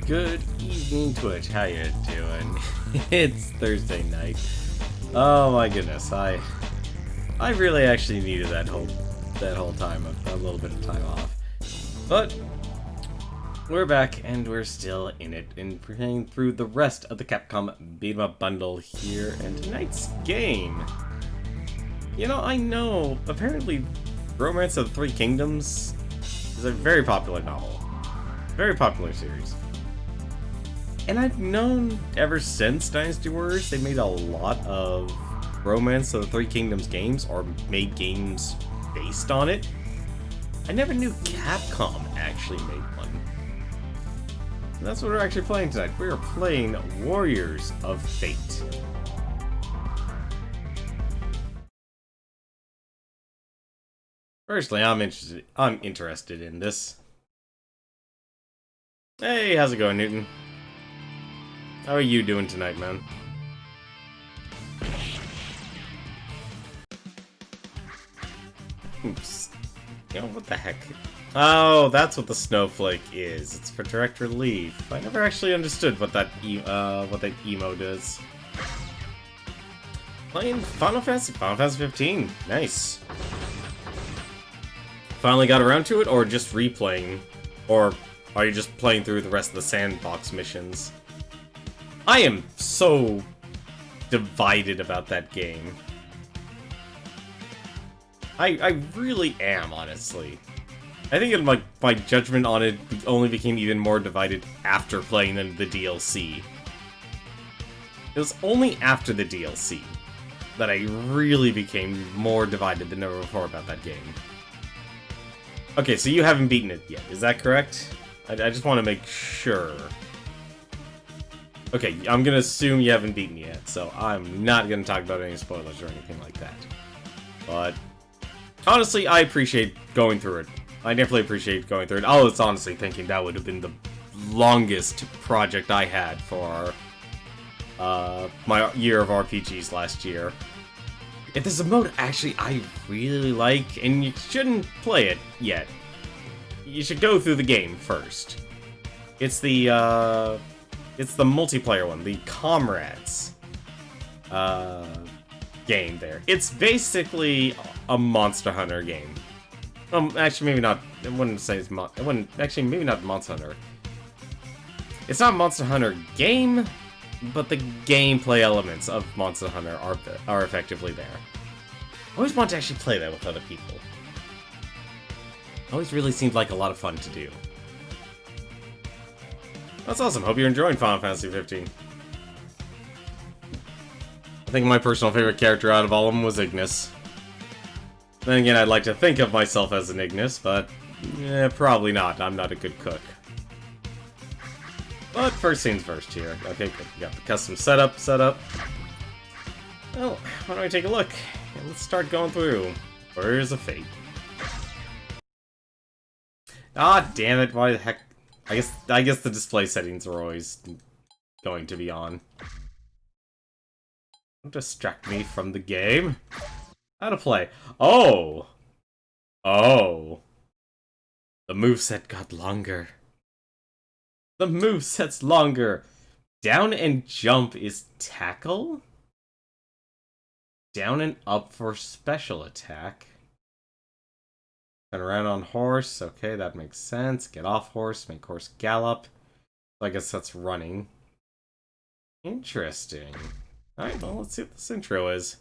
Good evening, Twitch. How you doing? It's Thursday night. Oh my goodness, I really actually needed that whole time, a little bit of time off. But we're back and we're still in it and playing through the rest of the Capcom Beat 'em Up bundle here. And tonight's game, you know, I know apparently Romance of the Three Kingdoms is a very popular novel, very popular series. And I've known ever since Dynasty Warriors, they made a lot of Romance of the Three Kingdoms games, or made games based on it. I never knew Capcom actually made one. And that's what we're actually playing tonight. We are playing Warriors of Fate. Personally, I'm interested in this. Hey, how's it going, Newton? How are you doing tonight, man? Oops. You know, what the heck? Oh, that's what the snowflake is. It's for direct relief. I never actually understood what that emote is. Playing Final Fantasy 15. Nice. Finally got around to it, or just replaying? Or are you just playing through the rest of the sandbox missions? I am so divided about that game. I really am, honestly. I think my judgment on it only became even more divided after playing the DLC. It was only after the DLC that I really became more divided than ever before about that game. Okay, so you haven't beaten it yet, is that correct? I just want to make sure. Okay, I'm gonna assume you haven't beaten yet, so I'm not gonna talk about any spoilers or anything like that. But honestly, I appreciate going through it. I definitely appreciate going through it. I was honestly thinking that would have been the longest project I had for my year of RPGs last year. If there's a mode actually I really like, and you shouldn't play it yet, you should go through the game first. It's the multiplayer one, the Comrades game there. It's basically a Monster Hunter game. Actually, maybe not. I wouldn't say it's maybe not Monster Hunter. It's not a Monster Hunter game, but the gameplay elements of Monster Hunter are effectively there. I always want to actually play that with other people. Always really seemed like a lot of fun to do. That's awesome. Hope you're enjoying Final Fantasy 15. I think my personal favorite character out of all of them was Ignis. Then again, I'd like to think of myself as an Ignis, but probably not. I'm not a good cook. But first things first here. Okay, good. We got the custom setup set up. Well, why don't we take a look? And let's start going through Warriors of Fate. Ah, damn it! Why the heck? I guess the display settings are always going to be on. Don't distract me from the game. How to play? Oh! Oh! The moveset got longer. The moveset's longer. Down and jump is tackle? Down and up for special attack. Turn around on horse. Okay, that makes sense. Get off horse. Make horse gallop. So I guess that's running. Interesting. Alright, well, let's see what this intro is.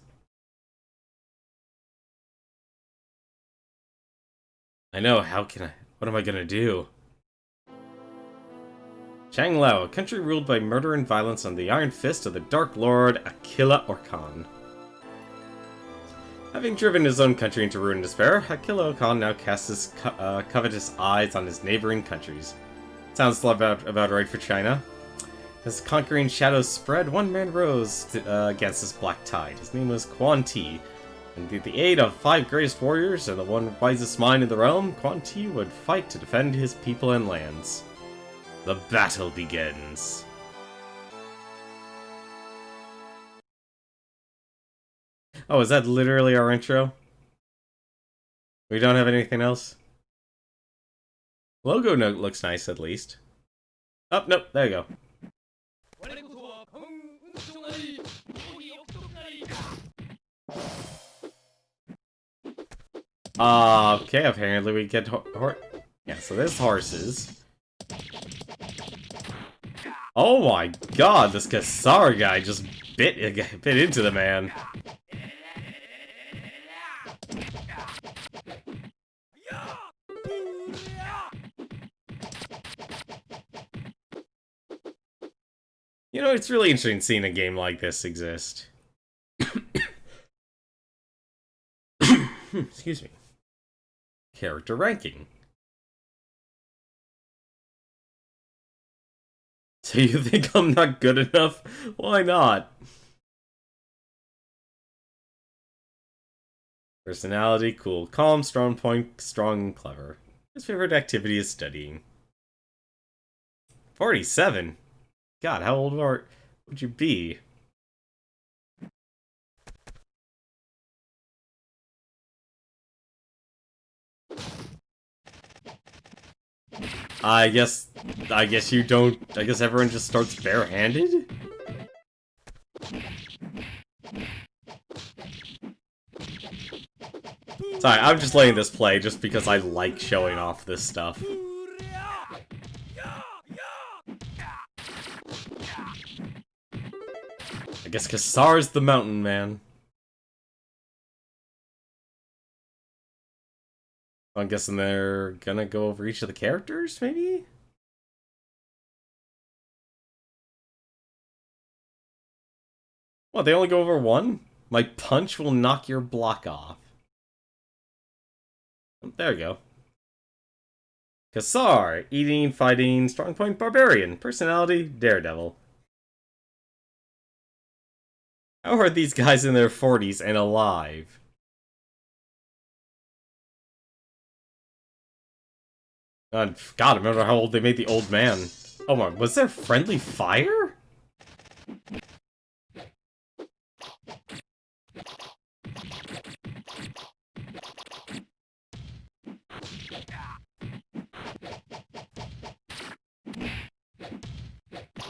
I know, what am I gonna do? Changlao, a country ruled by murder and violence under the iron fist of the Dark Lord Aquila Orkhan. Having driven his own country into ruin and despair, Aquila Orkhan now casts his covetous eyes on his neighboring countries. Sounds about right for China. As conquering shadows spread, one man rose against this black tide. His name was Quan Ti, and with the aid of 5 greatest warriors and the one wisest mind in the realm, Quan Ti would fight to defend his people and lands. The battle begins. Oh, is that literally our intro? We don't have anything else? Logo note looks nice, at least. Oh, nope, there you go. Okay, apparently we get yeah, so there's horses. Oh my god, this Cassar guy just bit into the man. You know, it's really interesting seeing a game like this exist. Excuse me. Character ranking. So you think I'm not good enough? Why not? Personality, cool. Calm, strong point, strong, clever. His favorite activity is studying. 47? God, how old would you be? I guess you don't. I guess everyone just starts barehanded? Sorry, I'm just letting this play just because I like showing off this stuff. I guess Cassar's the mountain man. I'm guessing they're gonna go over each of the characters, maybe? What, they only go over one? My punch will knock your block off. There we go. Cassar, eating, fighting, strong point, barbarian, personality, daredevil. How are these guys in their 40s and alive? God, I remember how old they made the old man. Oh my, was there friendly fire?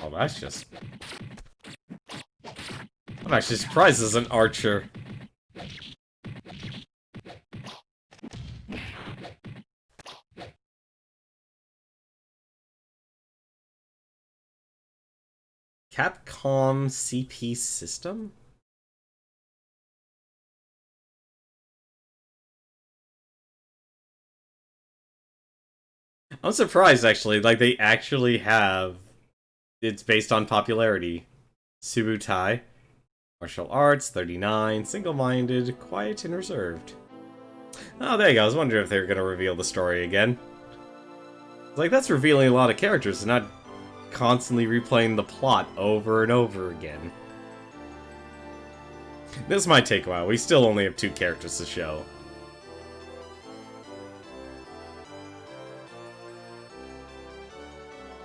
Oh, that's just... I'm actually surprised as an archer. Capcom CP system? I'm surprised, actually. Like, they actually have... It's based on popularity. Subutai. Martial arts, 39. Single-minded, quiet, and reserved. Oh, there you go. I was wondering if they were going to reveal the story again. Like, that's revealing a lot of characters and not constantly replaying the plot over and over again. This might take a while. We still only have 2 characters to show.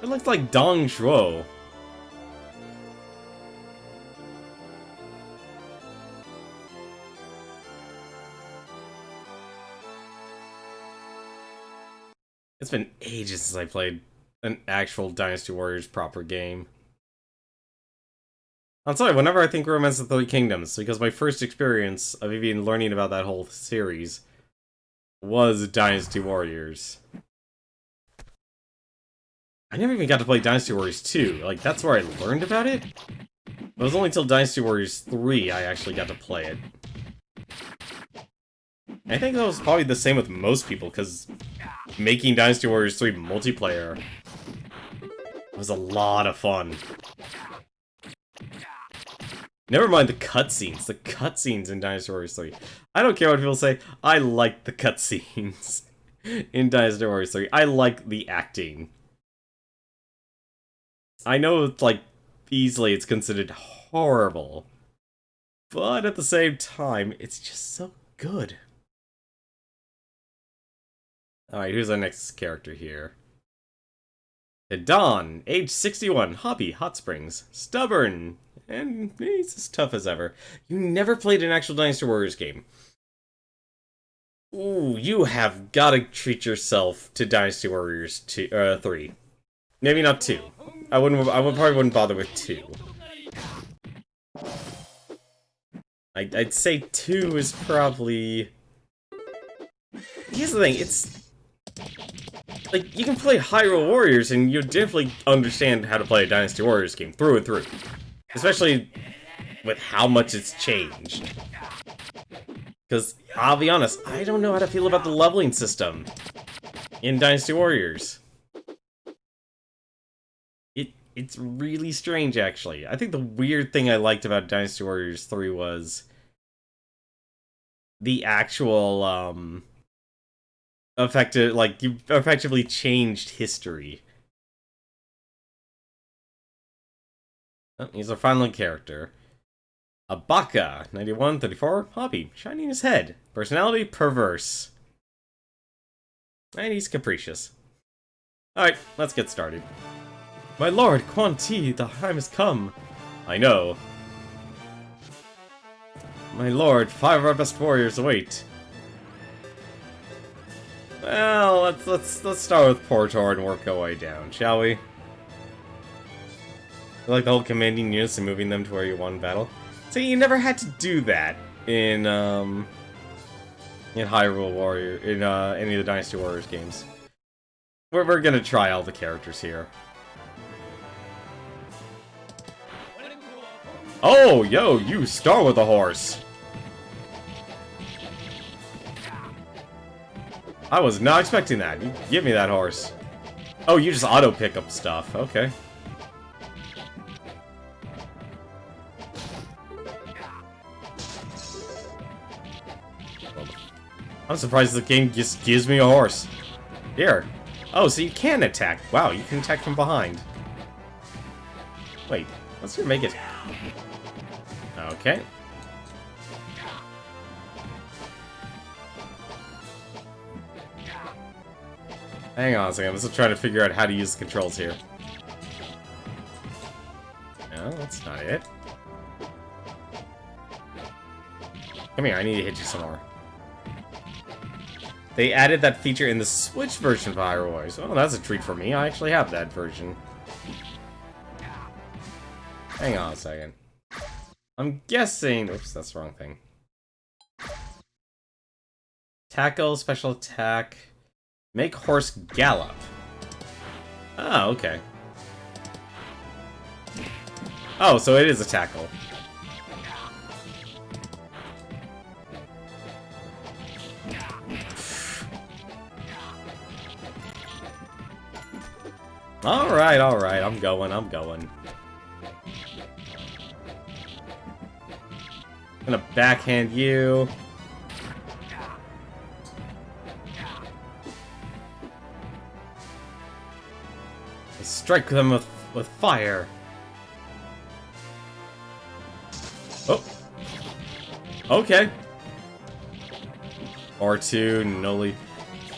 It looks like Dong Zhuo. It's been ages since I played an actual Dynasty Warriors proper game. I'm sorry, whenever I think Romance of the Three Kingdoms, because my first experience of even learning about that whole series was Dynasty Warriors. I never even got to play Dynasty Warriors 2. Like, that's where I learned about it. It was only until Dynasty Warriors 3 I actually got to play it. I think that was probably the same with most people, because making Dynasty Warriors 3 multiplayer was a lot of fun. Never mind the cutscenes. The cutscenes in Dynasty Warriors 3. I don't care what people say. I like the cutscenes in Dynasty Warriors 3. I like the acting. I know it's like easily it's considered horrible, but at the same time, it's just so good. Alright, who's our next character here? Don, age 61, hobby, hot springs, stubborn, and he's as tough as ever. You never played an actual Dynasty Warriors game. Ooh, you have gotta treat yourself to Dynasty Warriors 3. Maybe not 2. probably wouldn't bother with 2. I'd say 2 is probably... Here's the thing, it's... Like, you can play Hyrule Warriors, and you'll definitely understand how to play a Dynasty Warriors game through and through. Especially with how much it's changed. Because, I'll be honest, I don't know how to feel about the leveling system in Dynasty Warriors. It's really strange, actually. I think the weird thing I liked about Dynasty Warriors 3 was the actual, you effectively changed history. Oh, he's our final character. Abaka, 91, 34, hobby, shining his head. Personality, perverse. And he's capricious. Alright, let's get started. My lord, Quan Ti, the time has come. I know. My lord, 5 of our best warriors await. Well, let's start with Portor and work our way down, shall we? I like the whole commanding units and moving them to where you won battle. See, you never had to do that in Hyrule Warrior, in any of the Dynasty Warriors games. We're gonna try all the characters here. Oh, yo, you start with a horse. I was not expecting that. You give me that horse. Oh, you just auto pick up stuff. Okay. I'm surprised the game just gives me a horse. Here. Oh, so you can attack. Wow, you can attack from behind. Wait, let's just make it. Okay. Hang on a second, I'm just trying to figure out how to use the controls here. No, that's not it. Come here, I need to hit you some more. They added that feature in the Switch version of Hyrule Warriors. Oh, that's a treat for me. I actually have that version. Hang on a second. I'm guessing... Oops, that's the wrong thing. Tackle, special attack... Make horse gallop. Oh, okay. Oh, so it is a tackle. Alright, I'm going. I'm gonna backhand you. Strike them with fire. Oh. Okay. R2, Noli.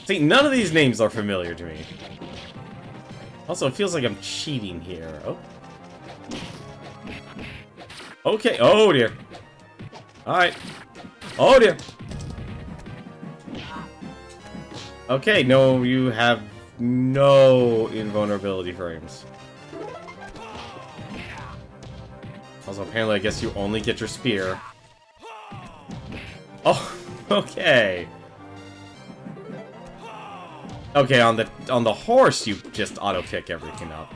See, none of these names are familiar to me. Also, it feels like I'm cheating here. Oh. Okay. Oh, dear. Alright. Oh, dear. Okay, no, you have no invulnerability frames. Also, apparently, I guess you only get your spear. Oh, okay. Okay, on the horse, you just auto pick everything up.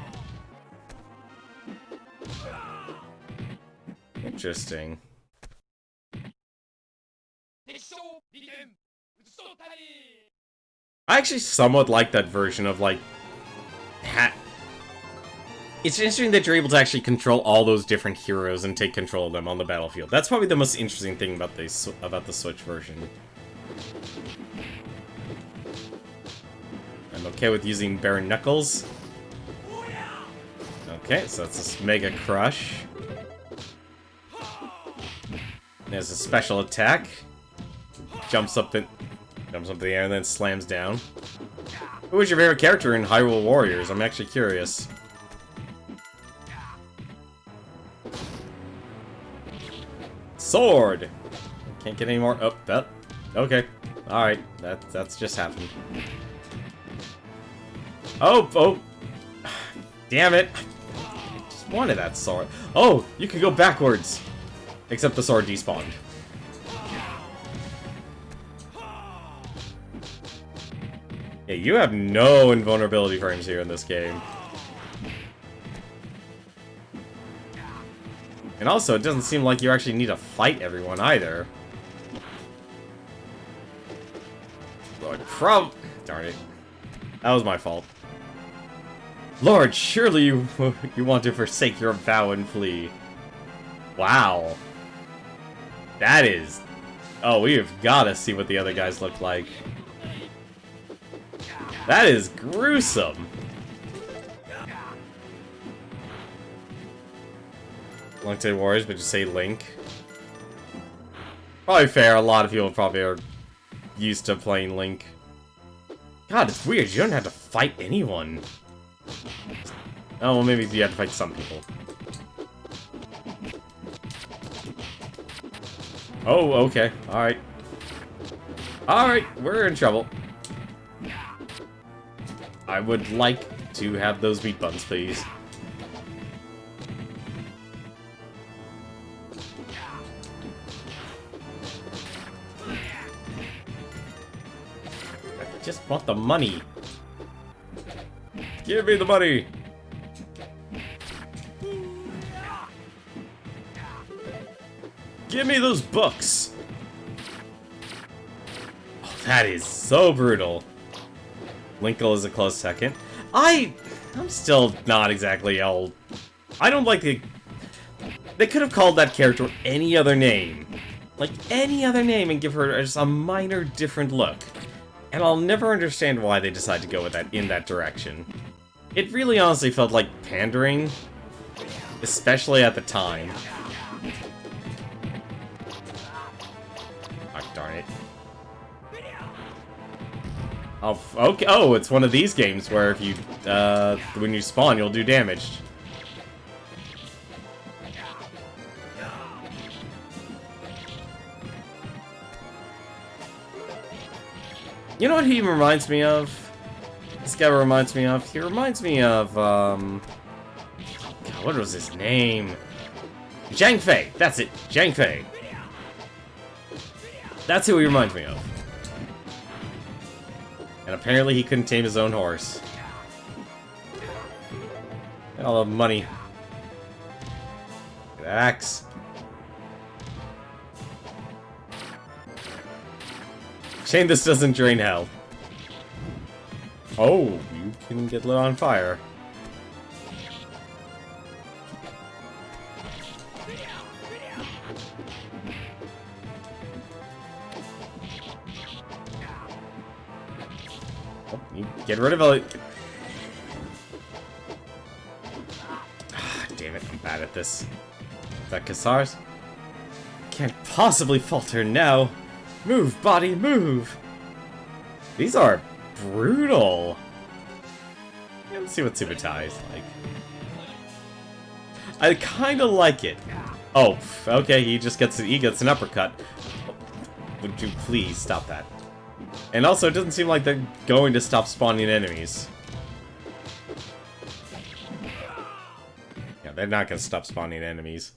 Interesting. I actually somewhat like that version of, like, It's interesting that you're able to actually control all those different heroes and take control of them on the battlefield. That's probably the most interesting thing about the Switch version. I'm okay with using bare knuckles. Okay, so that's this Mega Crush. There's a special attack. Jumps up in the air and then slams down. Who was your favorite character in Hyrule Warriors? I'm actually curious. Sword! Can't get any more. Oh, that. Okay. Alright. That's just happened. Oh! Damn it! wanted that sword. Oh, you can go backwards. Except the sword despawned. Yeah, you have no invulnerability frames here in this game. And also, it doesn't seem like you actually need to fight everyone either. Lord, darn it. That was my fault. Lord, surely you want to forsake your vow and flee. Wow. That is... Oh, we have got to see what the other guys look like. That is gruesome. Long-tailed warriors, but just say Link. Probably fair. A lot of people probably are used to playing Link. God, it's weird. You don't have to fight anyone. Oh, well, maybe you have to fight some people. Oh, okay. Alright. Alright, we're in trouble. I would like to have those meat buns, please. I just want the money. Give me the money! Give me those books! Oh, that is so brutal. Linkle is a close second. I'm still not exactly all... I don't like the... They could have called that character any other name. Like, any other name and give her just a minor different look. And I'll never understand why they decided to go with that in that direction. It really honestly felt like pandering. Especially at the time. Oh, darn it. Oh, okay. Oh, it's one of these games where if you, when you spawn, you'll do damage. You know what he reminds me of? This guy reminds me of? He reminds me of, God, what was his name? Zhang Fei! That's it! Zhang Fei! That's who he reminds me of. And apparently he couldn't tame his own horse. All the money. That axe. Shame this doesn't drain hell. Oh, you can get lit on fire. Oh, you get rid of it. Ah, damn it, I'm bad at this. Is that Kassar's? Can't possibly falter now. Move, body, move! These are brutal. Yeah, let's see what Subutai is like. I kind of like it. Oh, okay, he gets an uppercut. Would you please stop that? And also, it doesn't seem like they're going to stop spawning enemies. Yeah, they're not going to stop spawning enemies.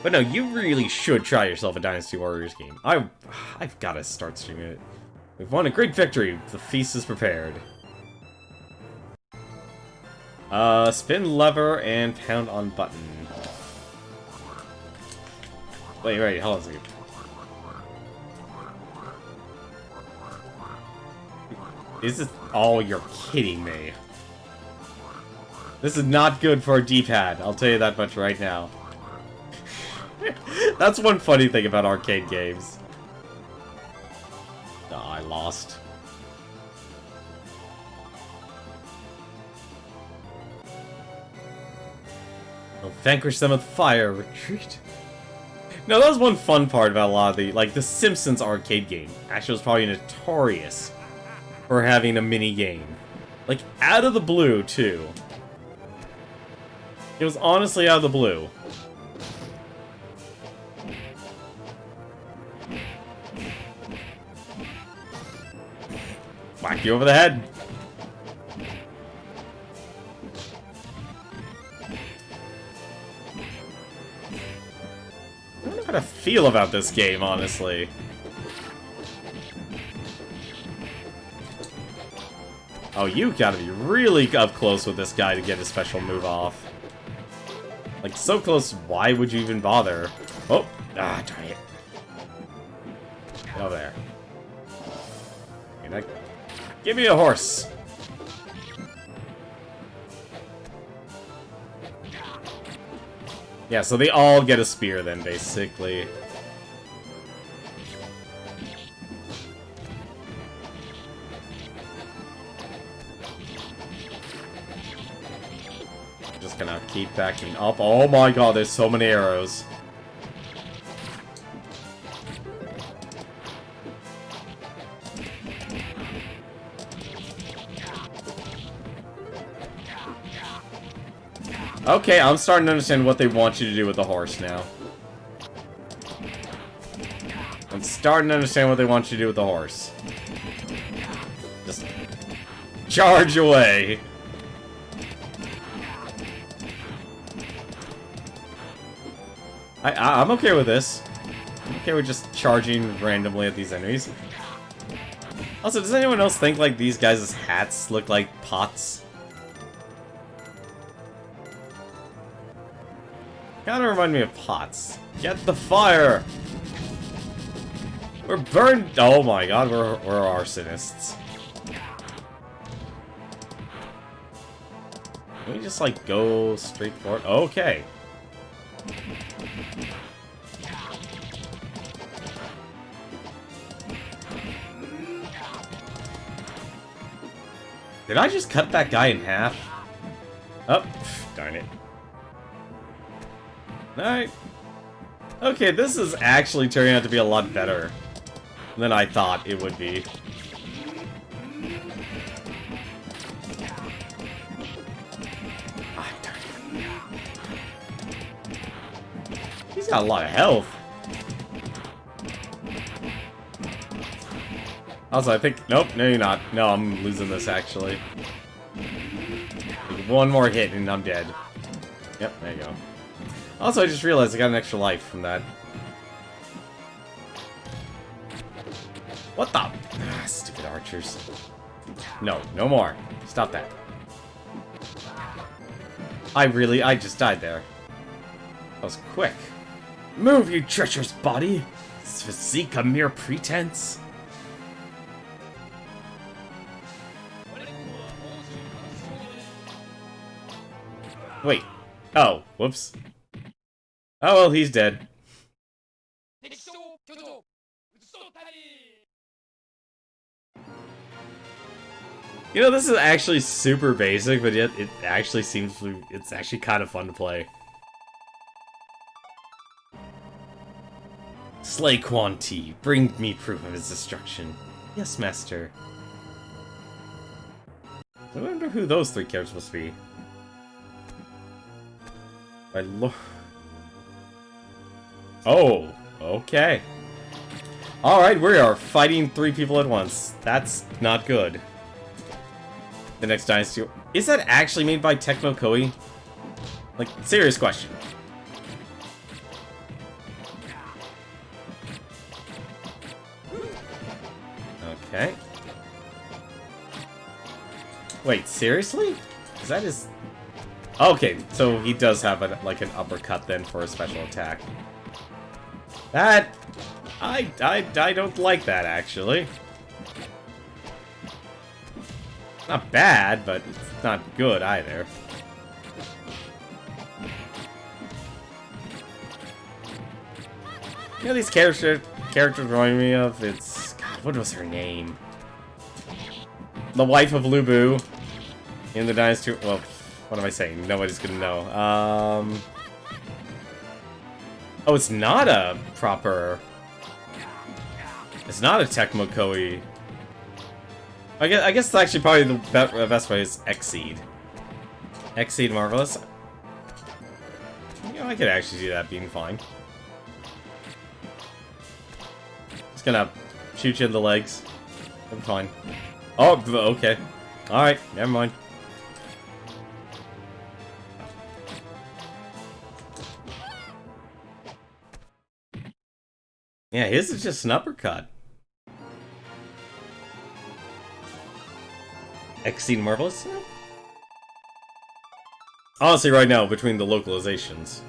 But no, you really should try yourself a Dynasty Warriors game. I've got to start streaming it. We've won a great victory. The feast is prepared. Spin lever and pound on button. Wait, hold on a second. Is this... Oh, you're kidding me. This is not good for a D-pad, I'll tell you that much right now. That's one funny thing about arcade games. Oh, I lost. Oh, vanquish them with fire, retreat. No, that was one fun part about a lot of the... Like, the Simpsons arcade game actually was probably notorious for having a mini-game. Like, out of the blue, too. It was honestly out of the blue. Whack you over the head. I don't know how to feel about this game, honestly. Oh, you gotta be really up close with this guy to get his special move off. Like, so close, why would you even bother? Oh! Ah, darn it. Get over there. Give me a horse! Yeah, so they all get a spear then, basically. Just gonna keep backing up. Oh my god, there's so many arrows. Okay, I'm starting to understand what they want you to do with the horse now. I'm starting to understand what they want you to do with the horse. Just charge away. I'm okay with this. I'm okay with just charging randomly at these enemies. Also, does anyone else think like these guys' hats look like pots? Kinda remind me of pots. Get the fire! We're burned! Oh my god, we're arsonists. Can we just, like, go straight for it? Okay. Did I just cut that guy in half? Oh, darn it. Alright. Okay, this is actually turning out to be a lot better than I thought it would be. Ah, darn it. He's got a lot of health. Also, I think... Nope, no you're not. No, I'm losing this, actually. Like, one more hit and I'm dead. Yep, there you go. Also, I just realized I got an extra life from that. What the? Ah, stupid archers. No, no more. Stop that. I just died there. That was quick. Move, you treacherous body! Is physique a mere pretense? Wait. Oh, whoops. Oh well, he's dead. You know, this is actually super basic, but yet it actually seems it's actually kind of fun to play. Slay Quan Ti, bring me proof of his destruction. Yes, master. I wonder who those three characters must be. My lord. Oh, okay. Alright, we are fighting 3 people at once. That's not good. The next Dynasty... Is that actually made by Tecmo Koei? Like, serious question. Okay. Wait, seriously? Is that his... Okay, so he does have like an uppercut then for a special attack. That... I don't like that, actually. Not bad, but it's not good either. You know these characters remind me of? It's... God, what was her name? The wife of Lu Bu in the Dynasty... Well, what am I saying? Nobody's gonna know. Oh, it's not a proper... It's not a Tecmo Koei. I guess it's actually probably the best way is Xseed. Xseed Marvelous. You know, I could actually see that being fine. Just gonna shoot you in the legs. I'm fine. Oh, okay. Alright, never mind. Yeah, his is just an uppercut. Exceed Marvelous? Honestly, right now, between the localizations.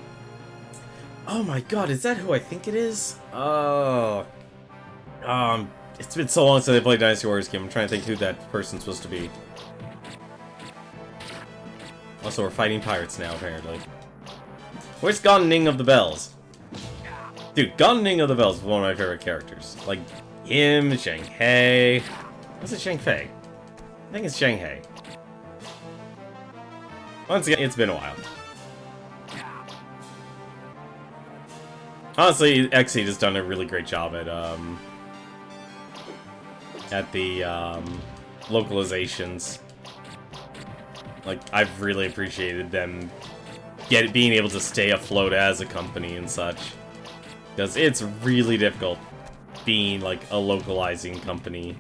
Oh my god, is that who I think it is? Oh. It's been so long since I played Dynasty Warriors game. I'm trying to think who that person's supposed to be. Also, we're fighting pirates now, apparently. Where's Ning of the Bells? Dude, Ning of the Bells is one of my favorite characters. Like, him, Shanghai. Was it Shanghai? I think it's Shanghai. Once again, it's been a while. Honestly, Exceed has done a really great job at the localizations. Like, I've really appreciated them being able to stay afloat as a company and such. Because it's really difficult being, like, a localizing company.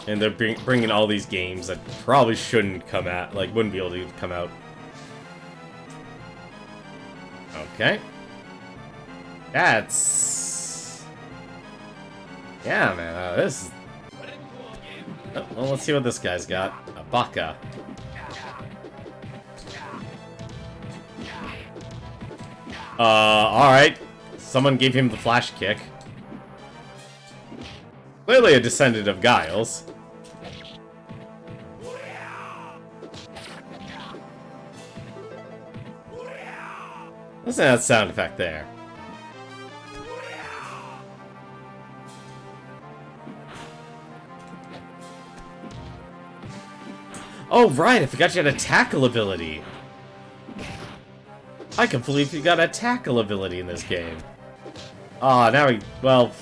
And they're bringing all these games that probably shouldn't come out, like, wouldn't be able to come out. Okay. That's... Yeah, man, this is... Oh, well, let's see what this guy's got. A Baka. Alright. Someone gave him the flash kick. Clearly a descendant of Giles. Listen to that sound effect there. Oh, right, I forgot you had a tackle ability. I completely forgot a tackle ability in this game. Ah, now we, well...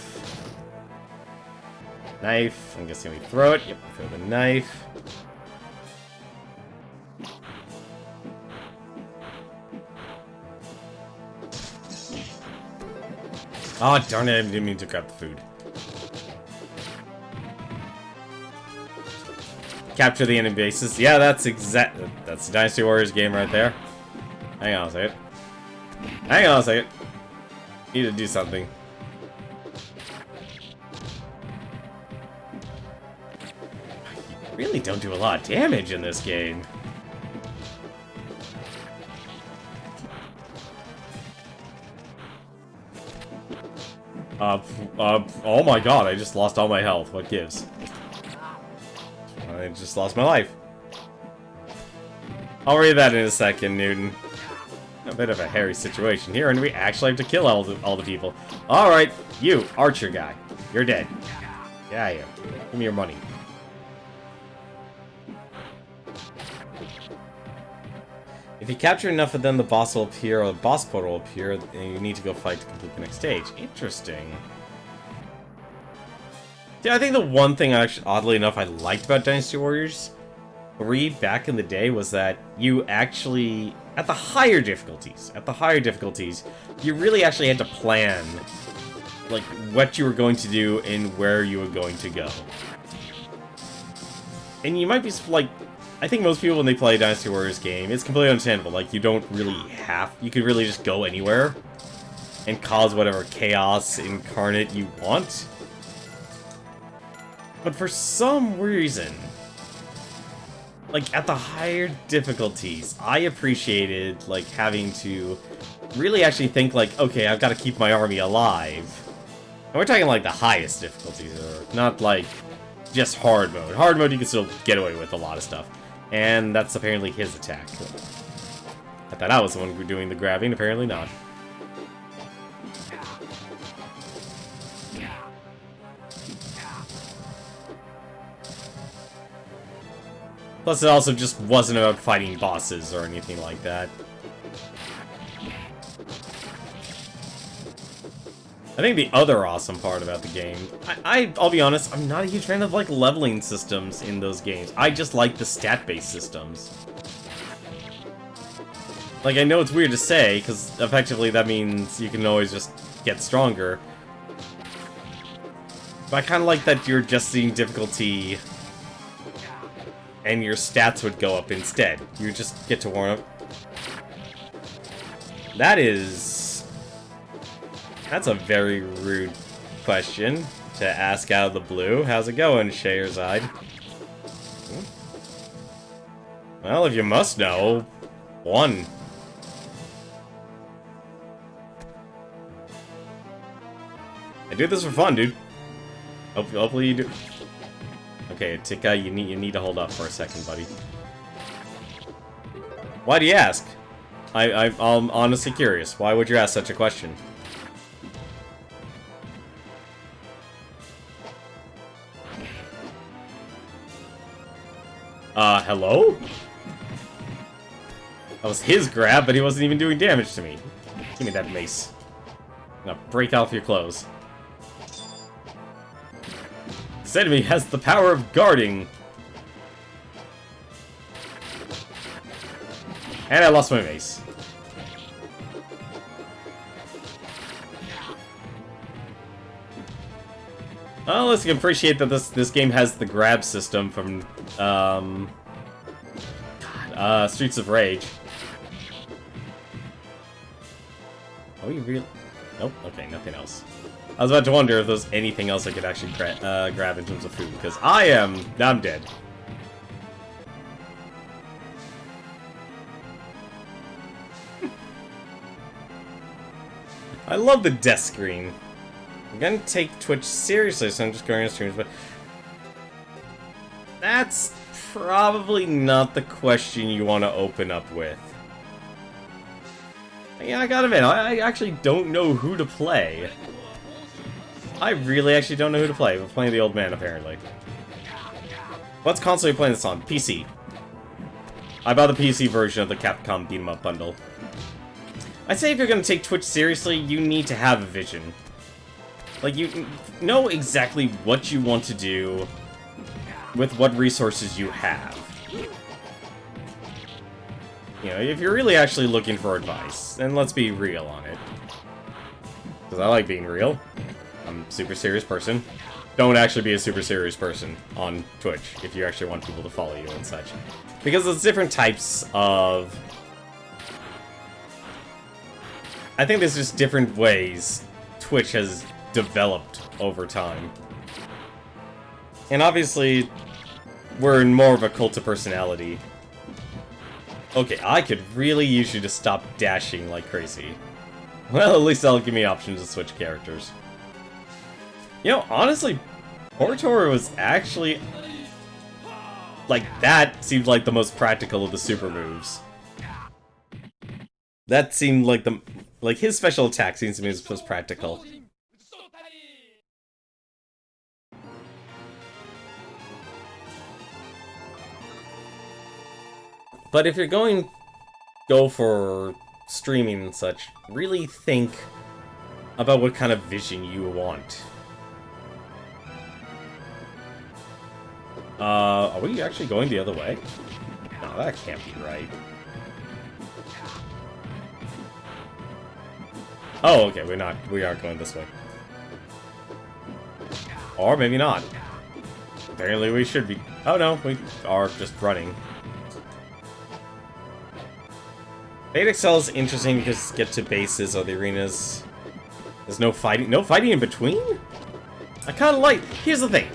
Knife, I'm guessing we throw it. Yep, throw the knife. Oh, darn it, I didn't mean to grab the food. Capture the enemy bases. Yeah, that's the Dynasty Warriors game right there. Hang on a second. Hang on a second. Need to do something. You really don't do a lot of damage in this game. Oh my god, I just lost all my health. What gives? I just lost my life. I'll read that in a second, Newton. A bit of a hairy situation here, and we actually have to kill all the people. Alright, you, archer guy. You're dead. Get out of here. Give me your money. If you capture enough of them, the boss will appear, or the boss portal will appear, and you need to go fight to complete the next stage. Interesting. Yeah, I think the one thing, actually, oddly enough, I liked about Dynasty Warriors 3 back in the day was that you actually, at the higher difficulties, you really actually had to plan, like, what you were going to do and where you were going to go. And you might be, like, I think most people when they play a Dynasty Warriors game, it's completely understandable. Like, you don't really you could really just go anywhere and cause whatever chaos incarnate you want. But for some reason, like, at the higher difficulties, I appreciated, like, having to really actually think, like, okay, I've got to keep my army alive. And we're talking, like, the highest difficulties, or not, like, just hard mode. Hard mode, you can still get away with a lot of stuff. And that's apparently his attack. I thought I was the one doing the grabbing, apparently not. Plus, it also just wasn't about fighting bosses or anything like that. I think the other awesome part about the game, I'll be honest, I'm not a huge fan of, like, leveling systems in those games. I just like the stat-based systems. Like, I know it's weird to say, because effectively that means you can always just get stronger. But I kind of like that you're adjusting difficulty and your stats would go up instead. You just get to warm up. That's a very rude question to ask out of the blue. How's it going, Scheherazade? Well, if you must know, 1. I do this for fun, dude. Hopefully you do. Okay, Tika, you need to hold up for a second, buddy. Why do you ask? I'm honestly curious. Why would you ask such a question? Hello? That was his grab, but he wasn't even doing damage to me. Give me that mace. I'm gonna break off your clothes. This enemy has the power of guarding. And I lost my mace. Well, let's appreciate that this game has the grab system from Streets of Rage. Oh, you really? Nope. Okay, nothing else. I was about to wonder if there's anything else I could actually grab in terms of food, because I'm dead. I love the death screen. I'm gonna take Twitch seriously, so I'm just going on streams, but that's probably not the question you want to open up with. Yeah, I gotta admit, I actually don't know who to play. I really actually don't know who to play. We're playing the old man, apparently. What's console are you playing this on? PC. I bought the PC version of the Capcom Beat 'em Up bundle. I'd say if you're gonna take Twitch seriously, you need to have a vision. Like, you know exactly what you want to do with what resources you have. You know, if you're really actually looking for advice, then let's be real on it. Because I like being real. I'm a super serious person. Don't actually be a super serious person on Twitch if you actually want people to follow you and such. Because there's different types of... I think there's just different ways Twitch has developed over time. And obviously, we're in more of a cult of personality. Okay, I could really use you to stop dashing like crazy. Well, at least that'll give me options to switch characters. You know, honestly, Portor was actually... Like, that seemed like the most practical of the super moves. That seemed like the... Like, his special attack seems to me the most practical. But if you're go for streaming and such, really think about what kind of vision you want. Are we actually going the other way? No, that can't be right. Oh, okay, we are going this way. Or maybe not. Apparently we should be... Oh no, we are just running. Fate Excel is interesting because you get to bases or the arenas. There's no fighting in between? I kinda like... Here's the thing.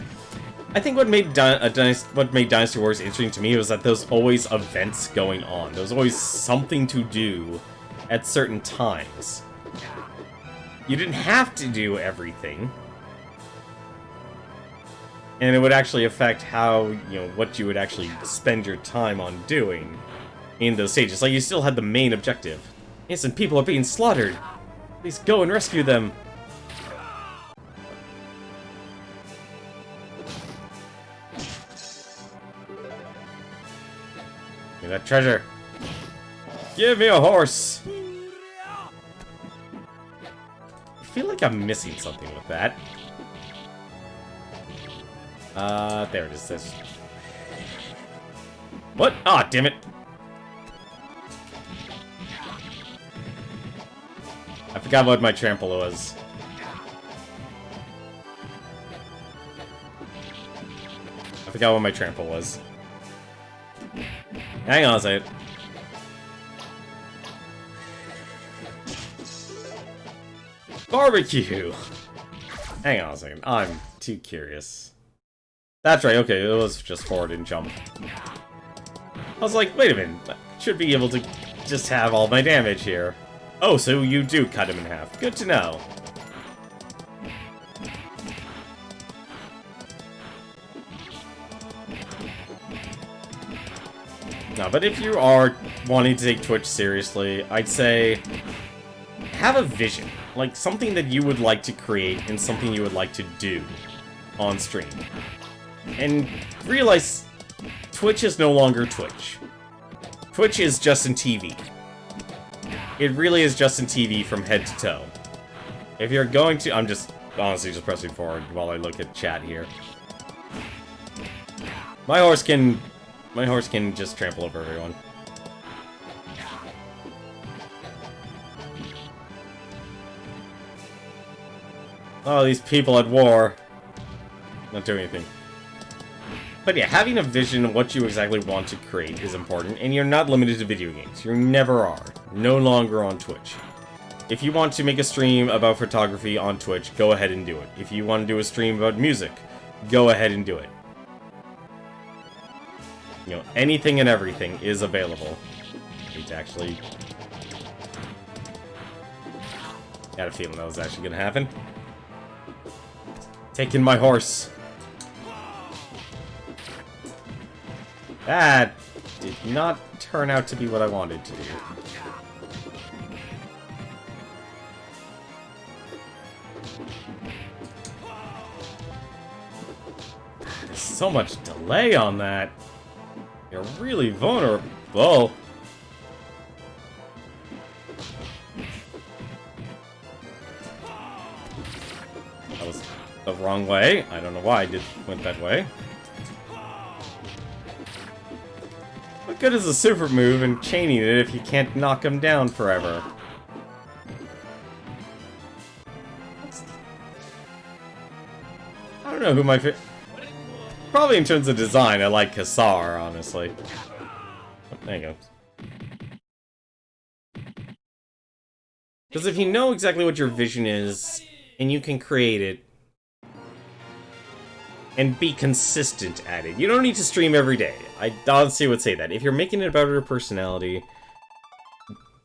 I think what made Dynasty Wars interesting to me was that there's always events going on. There's always something to do at certain times. You didn't have to do everything. And it would actually affect how, you know, what you would actually spend your time on doing in those stages. Like, you still had the main objective. Innocent people are being slaughtered. Please go and rescue them. Give me that treasure. Give me a horse. I feel like I'm missing something with that. There it is. This. What? Ah, damn it. I forgot what my trample was. I forgot what my trample was. Hang on a second. Barbecue! Hang on a second. I'm too curious. That's right, okay, it was just forward and jump. I was like, wait a minute. I should be able to just have all my damage here. Oh, so you do cut him in half. Good to know. No, but if you are wanting to take Twitch seriously, I'd say have a vision. Like, something that you would like to create and something you would like to do on stream. And realize Twitch is no longer Twitch. Twitch is Justin TV. It really is Justin TV from head to toe. If you're going to... I'm just honestly just pressing forward while I look at chat here. My horse can just trample over everyone. Oh, these people at war. Not doing anything. But yeah, having a vision of what you exactly want to create is important, and you're not limited to video games. You never are. No longer on Twitch. If you want to make a stream about photography on Twitch, go ahead and do it. If you want to do a stream about music, go ahead and do it. You know, anything and everything is available. It's actually... Got a feeling that was actually gonna happen. Taking my horse. That did not turn out to be what I wanted to do. There's so much delay on that. You're really vulnerable. That was the wrong way. I don't know why I went that way. What good is a super move and chaining it if you can't knock him down forever? I don't know who my probably in terms of design, I like Kassar, honestly. Oh, there you go. Because if you know exactly what your vision is, and you can create it, and be consistent at it. You don't need to stream every day. I honestly would say that. If you're making it about your personality,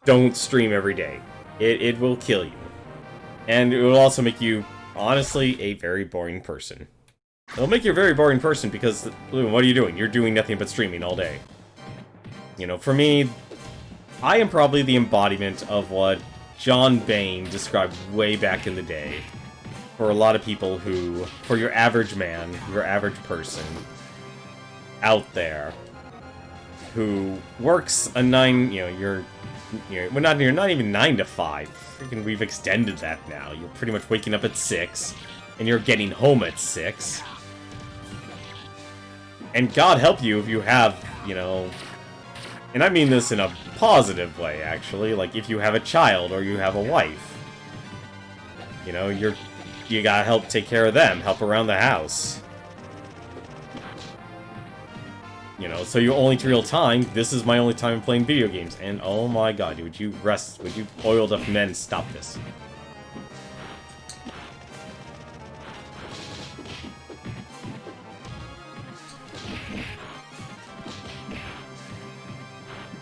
don't stream every day. It will kill you. And it will also make you, honestly, a very boring person. It'll make you a very boring person because, what are you doing? You're doing nothing but streaming all day. You know, for me, I am probably the embodiment of what John Bain described way back in the day. For a lot of people who, for your average man, your average person out there, who works a you're not even 9 to 5. Freaking, we've extended that now. You're pretty much waking up at 6, and you're getting home at 6. And God help you if you have, you know, and I mean this in a positive way, actually, like if you have a child or you have a wife, you know, you gotta help take care of them, help around the house. You know, so your only real time, this is my only time playing video games, and oh my god, would you oiled up men stop this?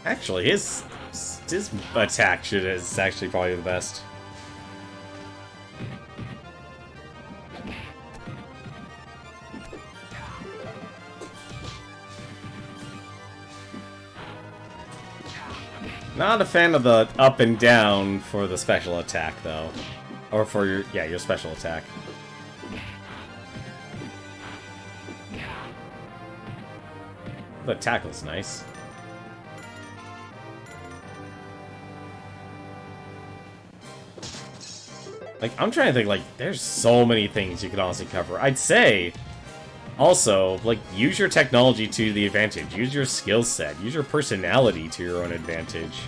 Actually, his attack is actually probably the best. Not a fan of the up and down for the special attack, though. Or for your special attack. The tackle's nice. Like, I'm trying to think, like, there's so many things you could honestly cover. I'd say, also, like, use your technology to the advantage. Use your skill set. Use your personality to your own advantage.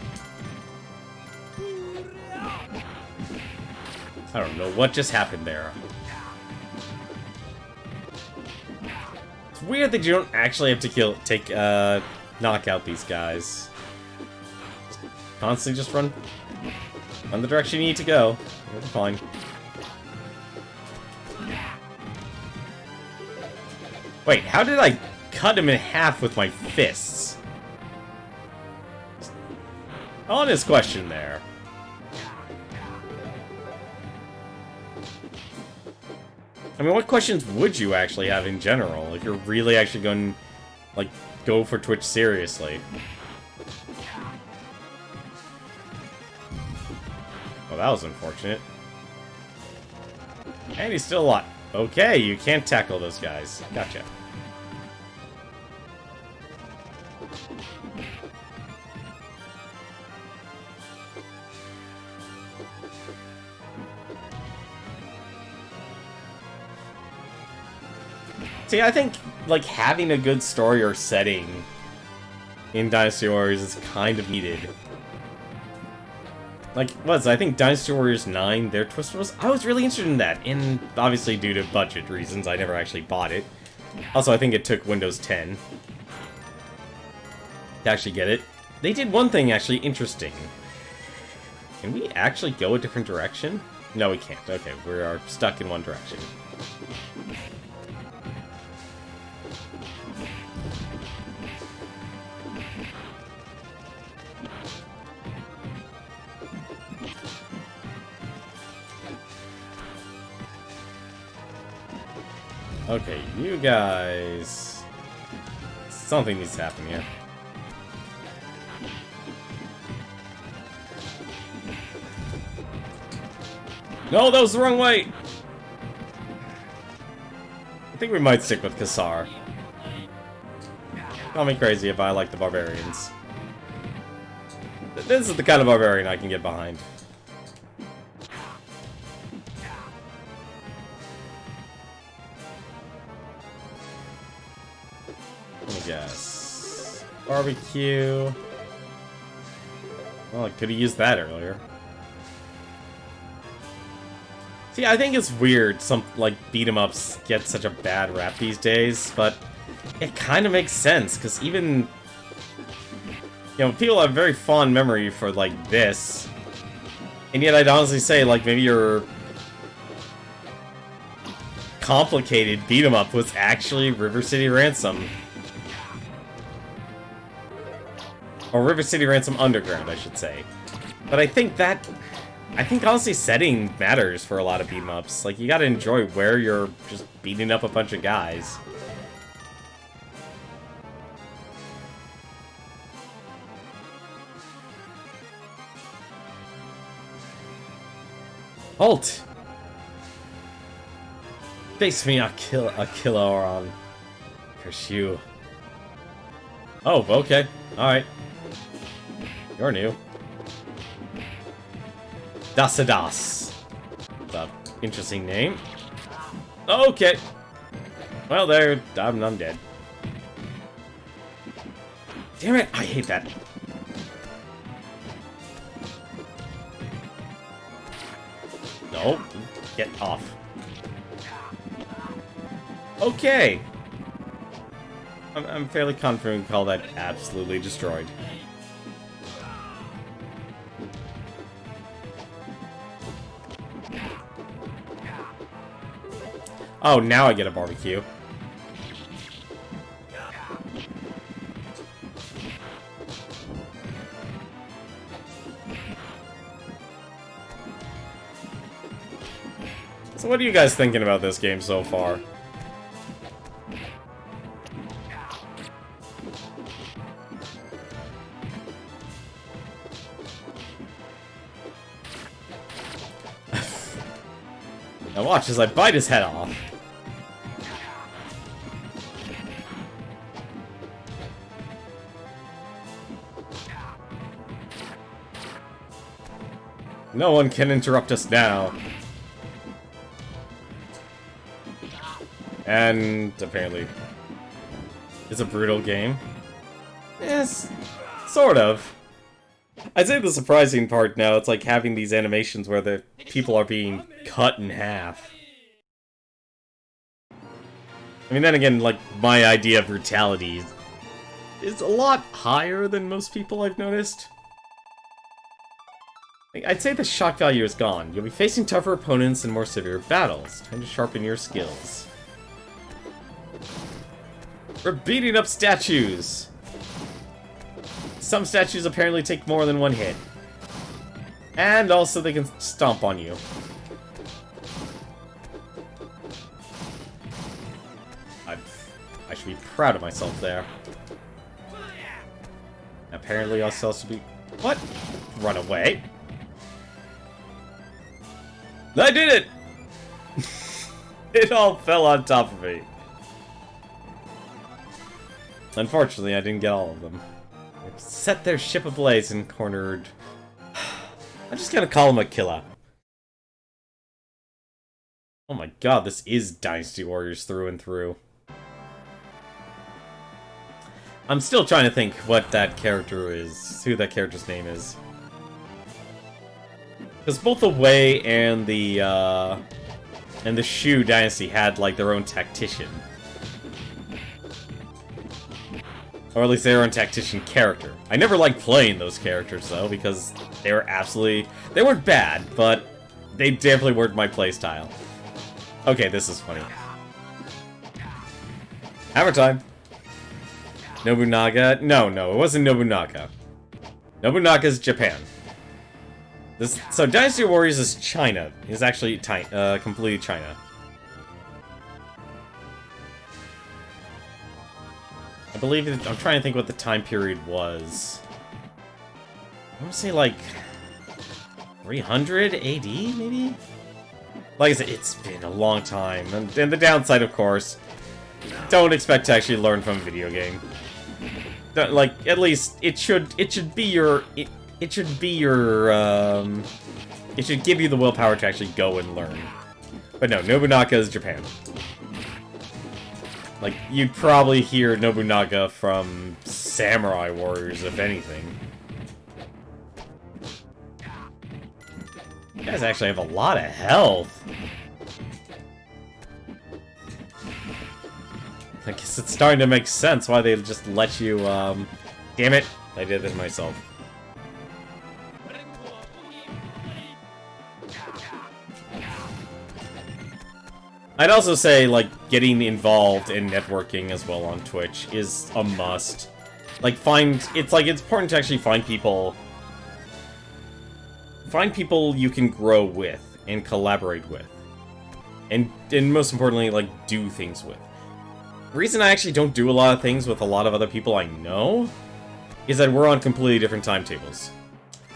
I don't know what just happened there. weird that you don't actually have to knock out these guys. Constantly just run the direction you need to go. You'll be fine. Wait, how did I cut him in half with my fists? Honest question there. I mean, what questions would you actually have in general if you're really actually going to, like, go for Twitch seriously? Well, that was unfortunate. And he's still alive. Okay, you can't tackle those guys. Gotcha. See, I think, like, having a good story or setting in Dynasty Warriors is kind of needed. Like, I think Dynasty Warriors 9, their twist was... I was really interested in that, and obviously due to budget reasons, I never actually bought it. Also, I think it took Windows 10 to actually get it. They did one thing actually interesting. Can we actually go a different direction? No, we can't. Okay, we are stuck in one direction. Okay, you guys... Something needs to happen here. No, that was the wrong way! I think we might stick with Kassar. Call me crazy if I like the barbarians. This is the kind of barbarian I can get behind. Yes. Barbecue. Well, I could have used that earlier. See, I think it's weird some, like, beat-em-ups get such a bad rap these days, but it kind of makes sense, because even... You know, people have very fond memory for, like, this. And yet I'd honestly say, like, maybe your complicated beat-em-up was actually River City Ransom. Or River City Ransom Underground, I should say. But I think honestly setting matters for a lot of beat-em-ups. Like, you gotta enjoy where you're just beating up a bunch of guys. Halt! Face me, Aquila Oron. Curse you. Oh, okay. Alright. You're new. Dasadas. That's an interesting name. Okay. Well, I'm dead. Damn it! I hate that. No, get off. Okay. I'm fairly confident we can call that absolutely destroyed. Oh, now I get a barbecue. So what are you guys thinking about this game so far? Now watch as I bite his head off. No one can interrupt us now. And apparently, it's a brutal game. Yes, sort of. I'd say the surprising part now, it's like having these animations where the people are being cut in half. I mean, then again, like, my idea of brutality is a lot higher than most people I've noticed. I'd say the shock value is gone. You'll be facing tougher opponents and more severe battles. Time to sharpen your skills. We're beating up statues! Some statues apparently take more than one hit. And also they can stomp on you. I should be proud of myself there. Apparently I was supposed to be... What? Run away. I did it! It all fell on top of me. Unfortunately, I didn't get all of them. They've set their ship ablaze and cornered... I'm just gonna call him a killer. Oh my god, this is Dynasty Warriors through and through. I'm still trying to think what that character is, who that character's name is. Because both the Wei and the Shu Dynasty had, like, their own tactician. Or at least their own tactician character. I never liked playing those characters, though, because they were absolutely... They weren't bad, but they definitely weren't my playstyle. Okay, this is funny. Hammer time! Nobunaga? No, it wasn't Nobunaga. Nobunaga's Japan. So Dynasty Warriors is China. It's actually completely China. I believe I'm trying to think what the time period was. I want to say like 300 AD, maybe? Like I said, it's been a long time. And the downside, of course, don't expect to actually learn from a video game. Like, at least it should be your it should give you the willpower to actually go and learn. But no, Nobunaga is Japan. Like, you'd probably hear Nobunaga from Samurai Warriors, if anything. You guys actually have a lot of health. I guess it's starting to make sense why they just let you, Damn it! I did this myself. I'd also say, like, getting involved in networking as well on Twitch is a must. Like, it's important to actually find people you can grow with and collaborate with. And most importantly, like, do things with. The reason I actually don't do a lot of things with a lot of other people I know is that we're on completely different timetables.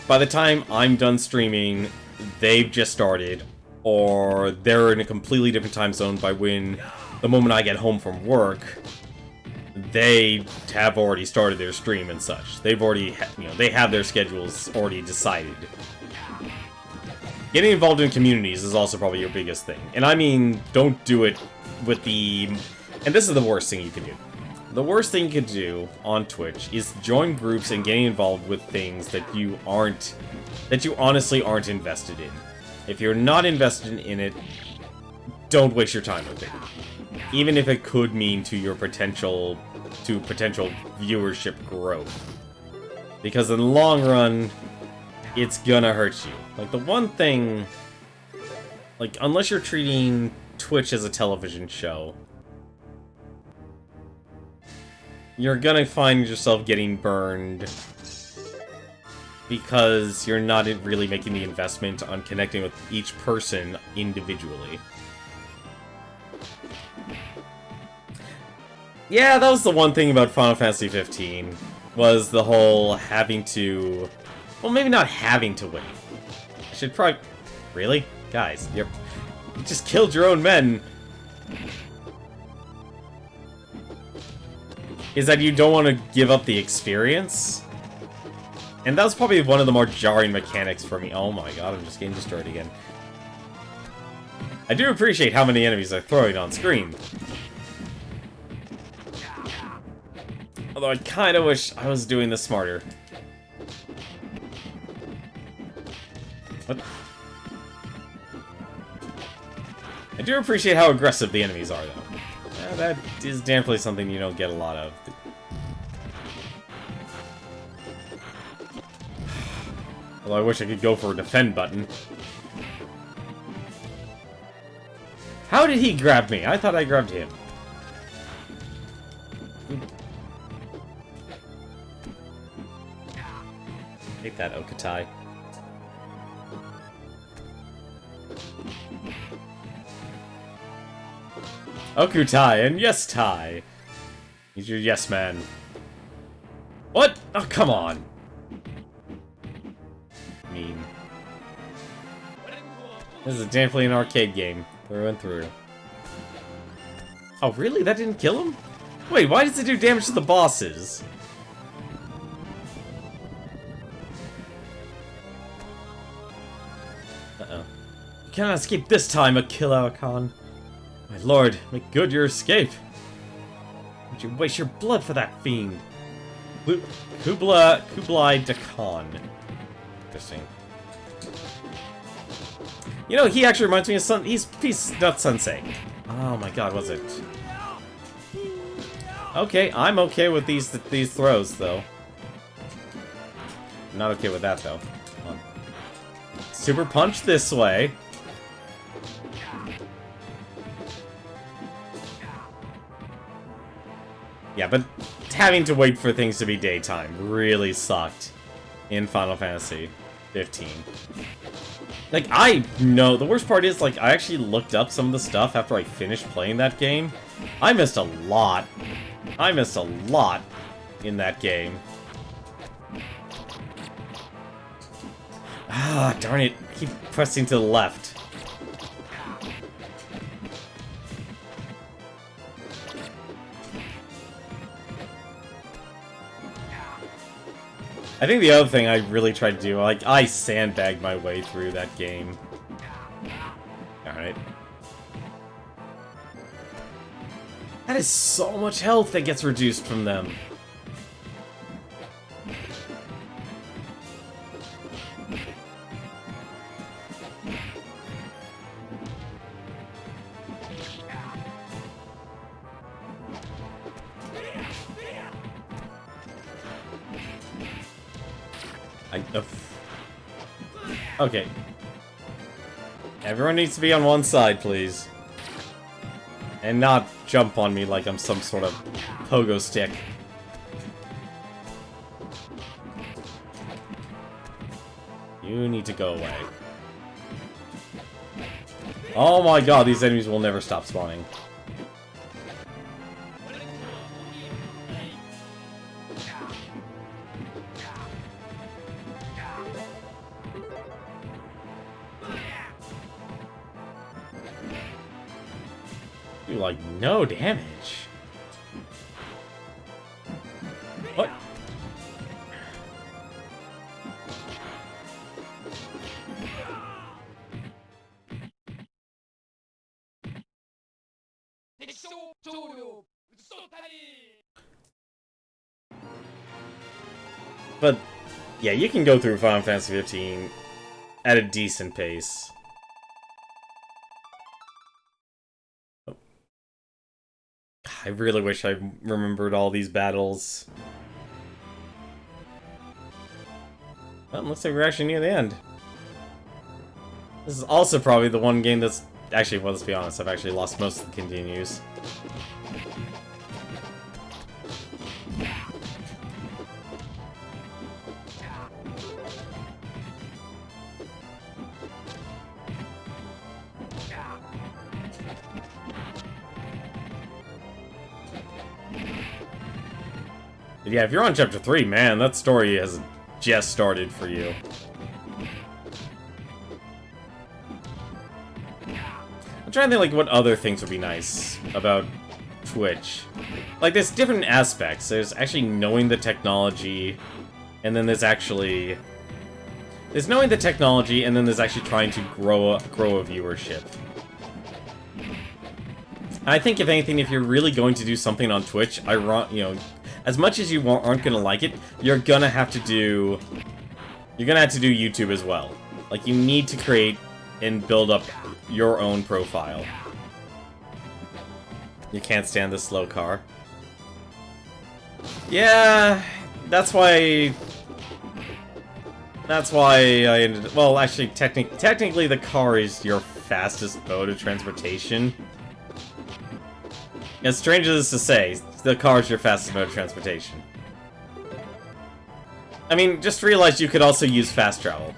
By the time I'm done streaming, they've just started, or they're in a completely different time zone by the moment I get home from work, they have already started their stream and such. They've already, they have their schedules already decided. Getting involved in communities is also probably your biggest thing. And I mean, don't do it with the... And this is the worst thing you can do. The worst thing you can do on Twitch is join groups and getting involved with things that you honestly aren't invested in. If you're not invested in it, don't waste your time with it. Even if it could mean to your potential viewership growth. Because in the long run, it's gonna hurt you. Like, the one thing... Like, unless you're treating Twitch as a television show, you're gonna find yourself getting burned because you're not really making the investment on connecting with each person individually. Yeah, that was the one thing about Final Fantasy 15, was the whole having to... Well, maybe not having to win. I should probably... Really? Guys, you just killed your own men. Is that you don't want to give up the experience? And that was probably one of the more jarring mechanics for me. Oh my god, I'm just getting destroyed again. I do appreciate how many enemies they're throwing on screen. Although I kind of wish I was doing this smarter. What? I do appreciate how aggressive the enemies are, though. That is definitely something you don't get a lot of. Although I wish I could go for a defend button. How did he grab me? I thought I grabbed him. Take that, Okatai. Okutai and yes Tai. He's your yes man. What? Oh, come on. Mean. This is definitely an arcade game, through and through. Oh, really? That didn't kill him? Wait, why does it do damage to the bosses? Uh-oh. You cannot escape this time, Akila Khan. My lord, make good your escape. Would you waste your blood for that fiend? Kublai Khan. Interesting. You know, he actually reminds me of he's not Sensei. Oh my god, was it? Okay, I'm okay with these throws though. I'm not okay with that though. Come on. Super punch this way. Yeah, but having to wait for things to be daytime really sucked in Final Fantasy 15. Like, I know, the worst part is, like, I actually looked up some of the stuff after I finished playing that game. I missed a lot. I missed a lot in that game. Ah, darn it. Keep pressing to the left. I think the other thing I really tried to do, like, I sandbagged my way through that game. Alright. That is so much health that gets reduced from them. Okay. Everyone needs to be on one side, please. And not jump on me like I'm some sort of pogo stick. You need to go away. Oh my god, these enemies will never stop spawning. Like, no damage. What? But, yeah, you can go through Final Fantasy 15 at a decent pace. I really wish I remembered all these battles. Well, looks like we're actually near the end. This is also probably the one game that's... Actually, well, let's be honest, I've actually lost most of the continues. But yeah, if you're on Chapter 3, man, that story has just started for you. I'm trying to think, like, what other things would be nice about Twitch. Like, there's different aspects. There's actually knowing the technology, and then there's actually... There's knowing the technology, and then there's actually trying to grow a viewership. I think, if anything, if you're really going to do something on Twitch, you know... As much as you aren't gonna like it, you're gonna have to do YouTube as well. Like, you need to create and build up your own profile. You can't stand the slow car. Yeah, that's why... That's why I ended... Well, actually, technically the car is your fastest mode of transportation. As strange as to say, the car is your fastest mode of transportation. I mean, just realize you could also use fast travel.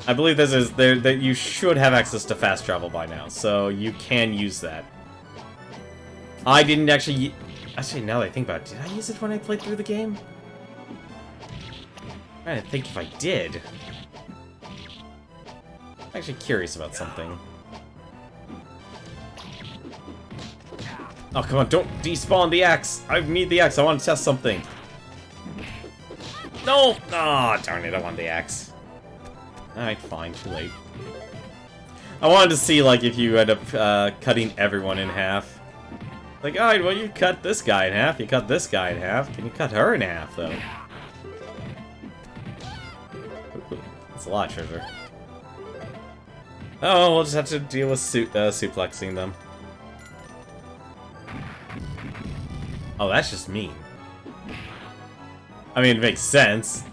I believe that you should have access to fast travel by now, so you can use that. I didn't actually... Actually, now that I think about it, did I use it when I played through the game? I'm trying to think if I did. I'm actually curious about something. Oh, come on, don't despawn the axe! I need the axe, I want to test something. No! Ah, oh, darn it, I want the axe. Alright, fine, too late. I wanted to see, like, if you end up cutting everyone in half. Like, alright, well, you cut this guy in half, you cut this guy in half. Can you cut her in half, though? That's a lot of treasure. Oh, we'll just have to deal with suplexing them. Oh, that's just mean. I mean, it makes sense.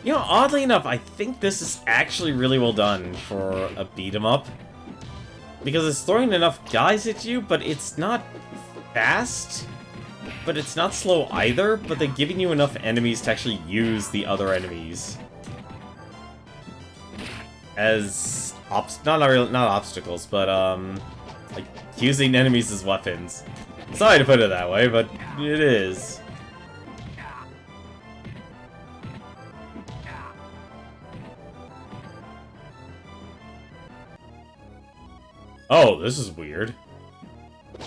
You know, oddly enough, I think this is actually really well done for a beat-em-up. Because it's throwing enough guys at you, but it's not fast. But it's not slow either, but they're giving you enough enemies to actually use the other enemies. As... not obstacles, but, like, using enemies as weapons. Sorry to put it that way, but it is. Oh, this is weird. I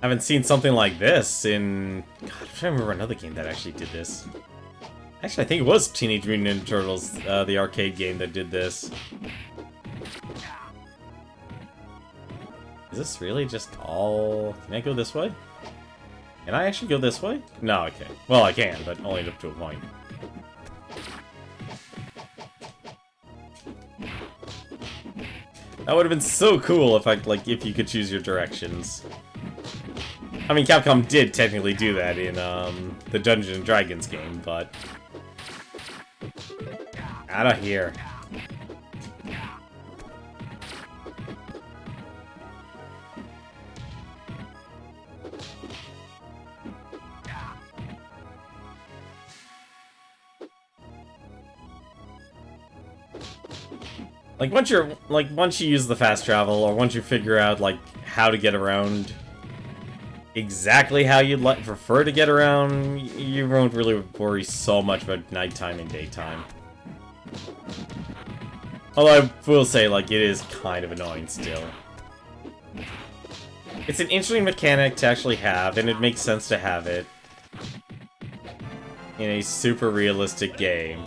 haven't seen something like this in... God, I'm trying to remember another game that actually did this. Actually, I think it was Teenage Mutant Ninja Turtles, the arcade game that did this. Is this really just all... Can I go this way? Can I actually go this way? No, I can't. Well, I can, but only up to a point. That would have been so cool if if you could choose your directions. I mean, Capcom did technically do that in, the Dungeons and Dragons game, but... Out of here. Like, once you use the fast travel, or once you figure out, like, how to get around exactly how you'd prefer to get around, you won't really worry so much about nighttime and daytime. Although I will say, like, it is kind of annoying still. It's an interesting mechanic to actually have, and it makes sense to have it in a super realistic game.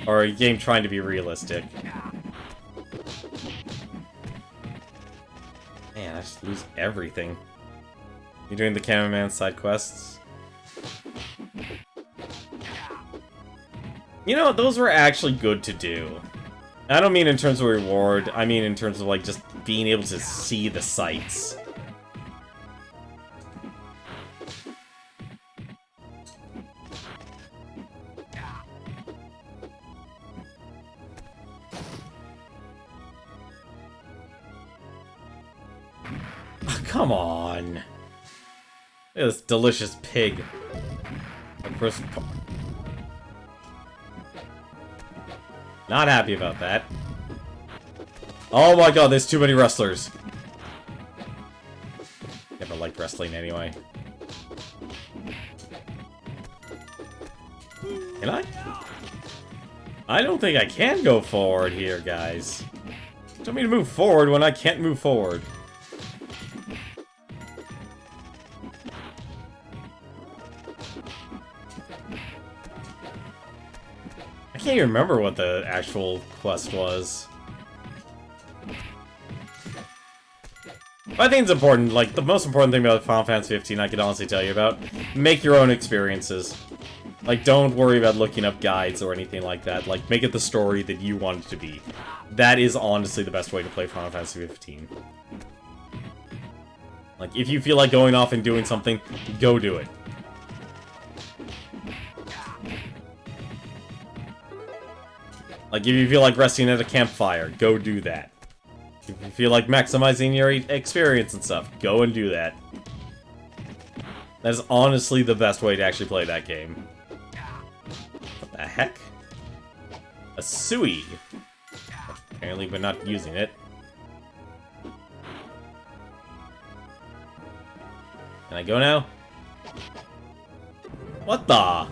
Or a game trying to be realistic. Man, I just lose everything. You doing the cameraman side quests? You know, those were actually good to do. I don't mean in terms of reward, I mean in terms of, like, just being able to see the sights. Oh, come on. Look at this delicious pig. Not happy about that. Oh my god, there's too many wrestlers. Never liked wrestling anyway. Can I? I don't think I can go forward here, guys. Tell me to move forward when I can't move forward. I can't even remember what the actual quest was. But I think it's important, like, the most important thing about Final Fantasy 15 I can honestly tell you about. Make your own experiences. Like, don't worry about looking up guides or anything like that. Like, make it the story that you want it to be. That is honestly the best way to play Final Fantasy 15. Like, if you feel like going off and doing something, go do it. Like, if you feel like resting at a campfire, go do that. If you feel like maximizing your experience and stuff, go and do that. That is honestly the best way to actually play that game. What the heck? A Sui. Apparently, but not using it. Can I go now? What the?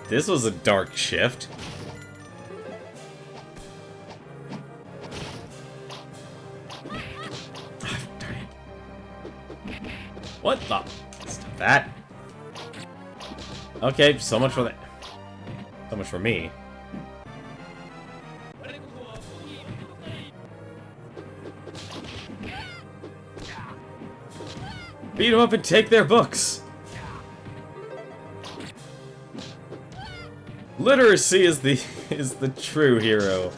This was a dark shift. Darn it. What the? Stop that. Okay, so much for that. So much for me. Beat them up and take their books. Literacy is the true hero.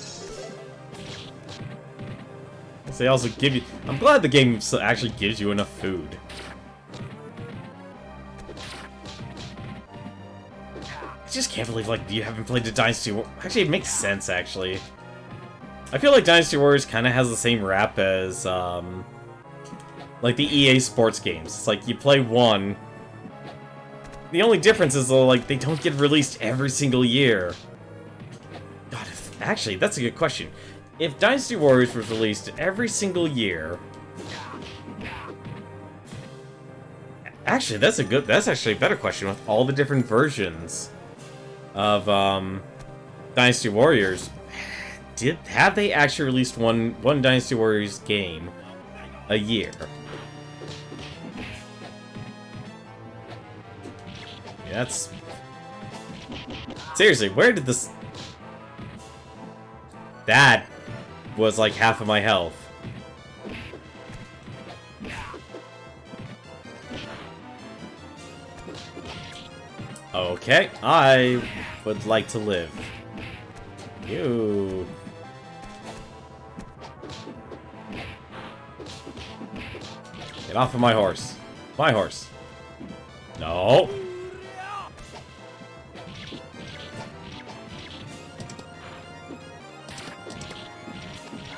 They also give you. I'm glad the game actually gives you enough food. I just can't believe like you haven't played the Dynasty War. Actually, it makes sense. Actually, I feel like Dynasty Warriors kind of has the same rap as like the EA sports games. It's like you play one. The only difference is though, like they don't get released every single year. God, actually, that's a good question. If Dynasty Warriors was released every single year, actually, that's actually a better question. With all the different versions of Dynasty Warriors, have they actually released one Dynasty Warriors game a year? That's... Seriously, where did this... That was like half of my health. Okay, I would like to live. You... Get off of my horse. My horse. No.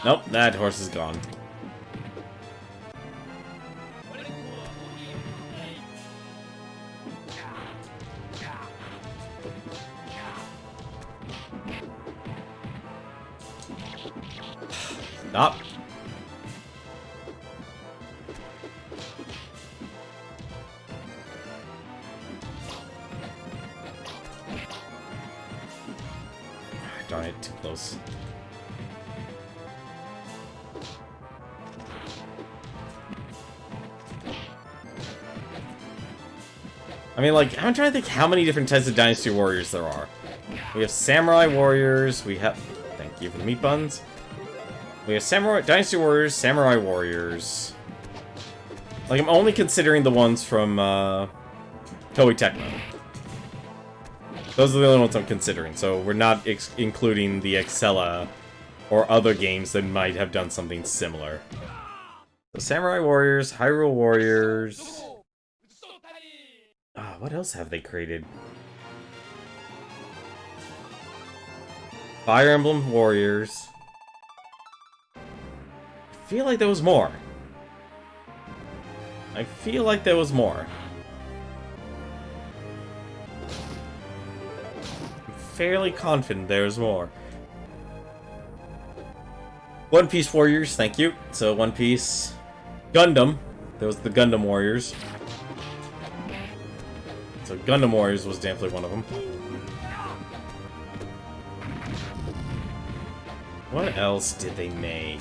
Nope, that horse is gone. Stop. Darn it, too close. I mean, like, I'm trying to think how many different types of Dynasty Warriors there are. We have Samurai Warriors, we have... Thank you for the meat buns. We have Dynasty Warriors, Samurai Warriors. Like, I'm only considering the ones from, Toei Tecmo. Those are the only ones I'm considering, so we're not including the Excella or other games that might have done something similar. So, Samurai Warriors, Hyrule Warriors... what else have they created? Fire Emblem Warriors. I feel like there was more. I feel like there was more. I'm fairly confident there's more. One Piece Warriors, thank you. So One Piece. Gundam. There was the Gundam Warriors. So Gundam Warriors was definitely one of them. What else did they make?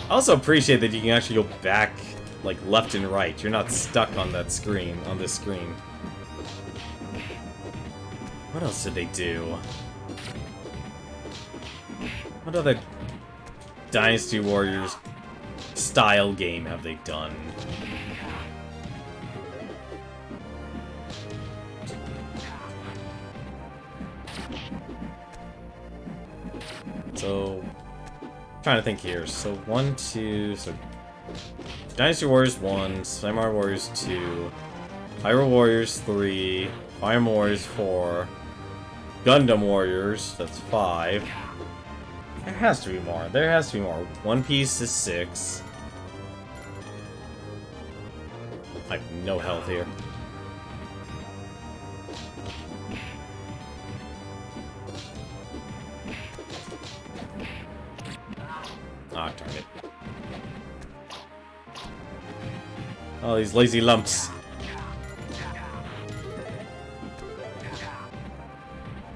I also appreciate that you can actually go back, like, left and right. You're not stuck on that screen, on this screen. What else did they do? What other... Dynasty Warriors style game have they done? So, trying to think here. So, 1, 2, so Dynasty Warriors 1, Tenmar Warriors 2, Hyrule Warriors 3, Fire Warriors 4, Gundam Warriors, that's 5. There has to be more. There has to be more. One Piece is 6. I have no health here. Ah, darn it. Oh, these lazy lumps.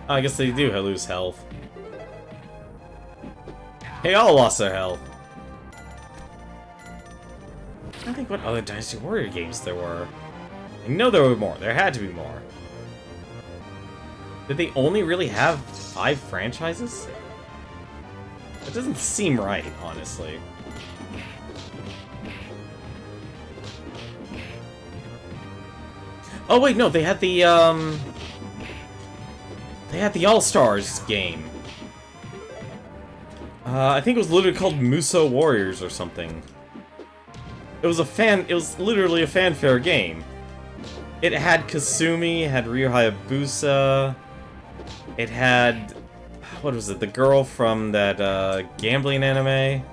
Oh, I guess they do lose health. They all lost their health. I think what other Dynasty Warrior games there were. I know there were more. There had to be more. Did they only really have 5 franchises? That doesn't seem right, honestly. Oh wait, no, they had the All-Stars game. I think it was literally called Muso Warriors or something. It was literally a fanfare game. It had Kasumi, it had Ryu Hayabusa, it had, what was it, the girl from that, gambling anime?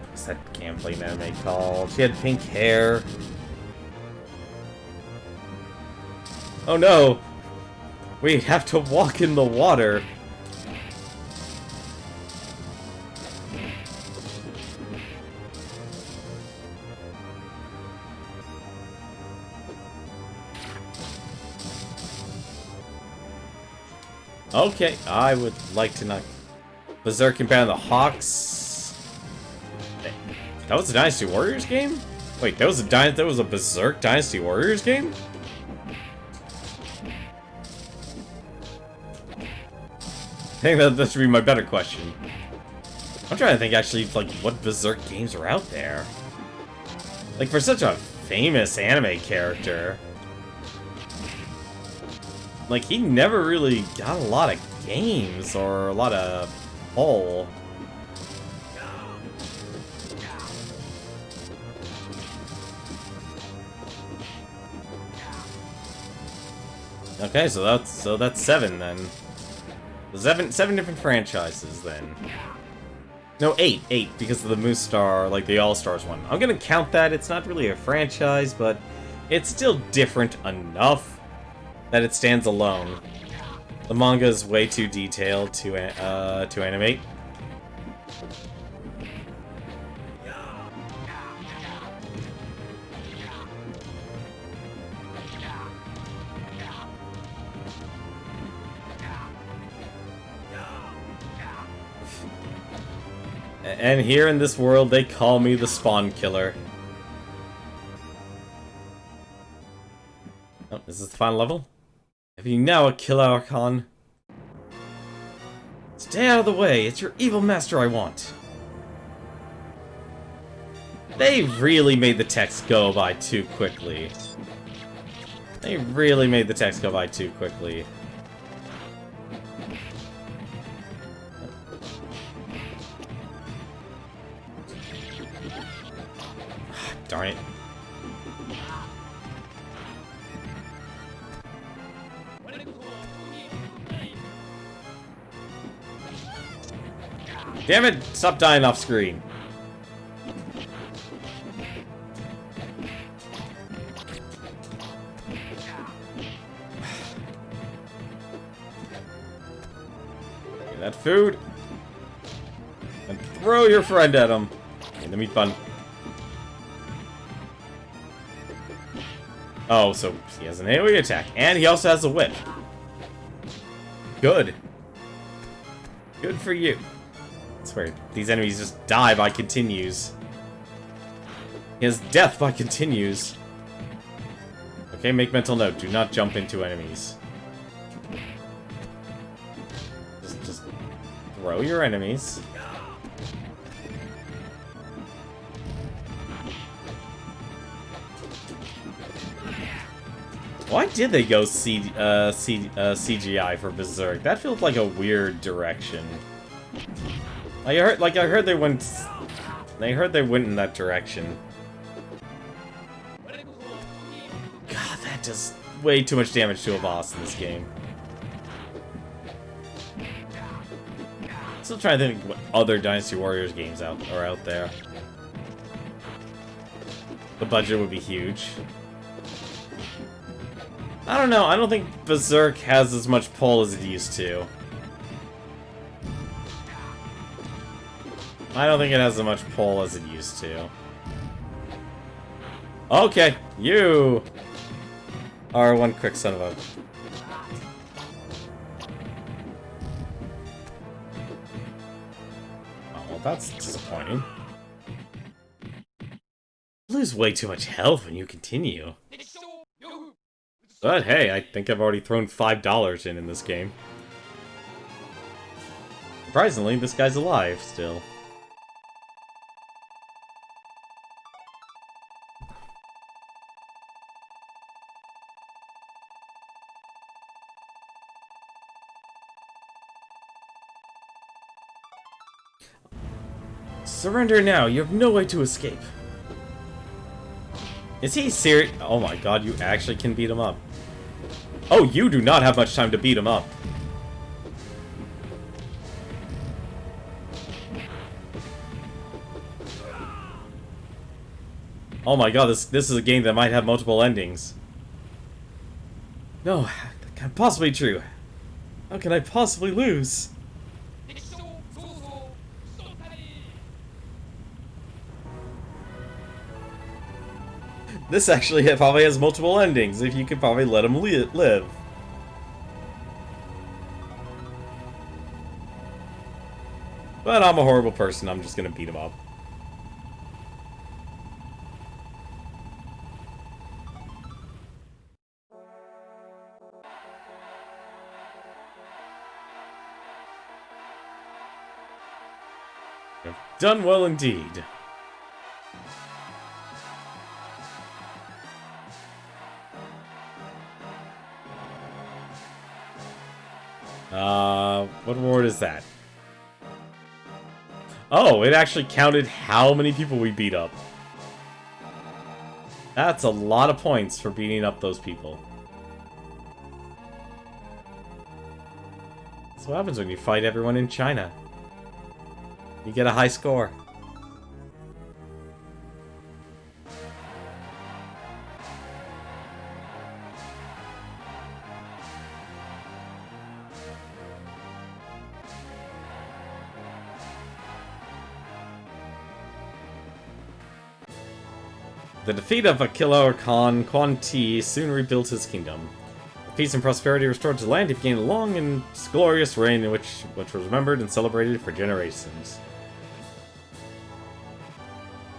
What's that gambling anime called? She had pink hair. Oh no! We have to walk in the water! Okay, I would like to knock Berserk and Band of the Hawks. That was a Dynasty Warriors game? Wait, that was a Berserk Dynasty Warriors game? I think that should be my better question. I'm trying to think actually, like, what Berserk games are out there. Like, for such a famous anime character. Like, he never really got a lot of games or a lot of pull. Okay, so that's 7 then. Seven different franchises then. No, 8 because of the Moose Star, like the All-Stars one. I'm gonna count that. It's not really a franchise, but it's still different enough that it stands alone. The manga is way too detailed to animate. And here in this world, they call me the Spawn Killer. Oh, is this the final level? Have you now a Killer Archon? Stay out of the way, it's your evil master I want. They really made the text go by too quickly. They really made the text go by too quickly. Darn it. Damn it! Stop dying off screen. Get that food. And throw your friend at him. In the meat bun. Oh, so he has an AoE attack, and he also has a whip. Good. Good for you. I swear, these enemies just die by continues. He has death by continues. Okay, make mental note. Do not jump into enemies. Just throw throw your enemies. Why did they go CGI for Berserk? That feels like a weird direction. I heard they went. I heard they went in that direction. God, that does way too much damage to a boss in this game. Still trying to think what other Dynasty Warriors games are out there. The budget would be huge. I don't know, I don't think Berserk has as much pull as it used to. I don't think it has as much pull as it used to. Okay, you are one quick son of a... Oh, well, that's disappointing. You lose way too much health when you continue. But hey, I think I've already thrown $5 in this game. Surprisingly, this guy's alive still. Surrender now, you have no way to escape. Is he serious? Oh my god, you actually can beat him up. Oh, you do not have much time to beat him up. Oh my god, this is a game that might have multiple endings. No, that can't possibly be true. How can I possibly lose? This actually probably has multiple endings, if you could probably let him live. But I'm a horrible person, I'm just gonna beat him up. You've done well indeed. What reward is that? Oh, it actually counted how many people we beat up. That's a lot of points for beating up those people. That's what happens when you fight everyone in China. You get a high score. The defeat of Akila Khan, Quan Ti soon rebuilt his kingdom. With peace and prosperity restored to the land, he began a long and glorious reign in which was remembered and celebrated for generations.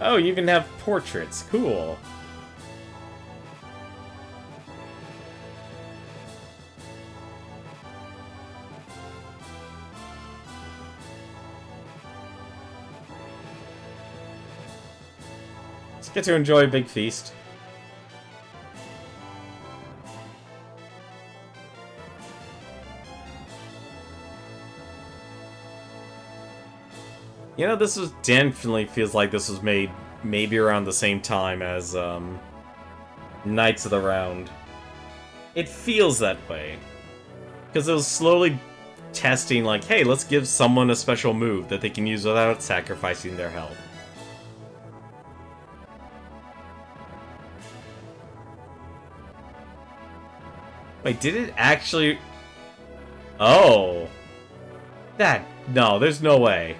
Oh, you even have portraits. Cool. Get to enjoy a big feast. You know, this was definitely feels like this was made maybe around the same time as Knights of the Round. It feels that way. Because it was slowly testing like, hey, let's give someone a special move that they can use without sacrificing their health. Wait, did it actually... Oh. No, there's no way.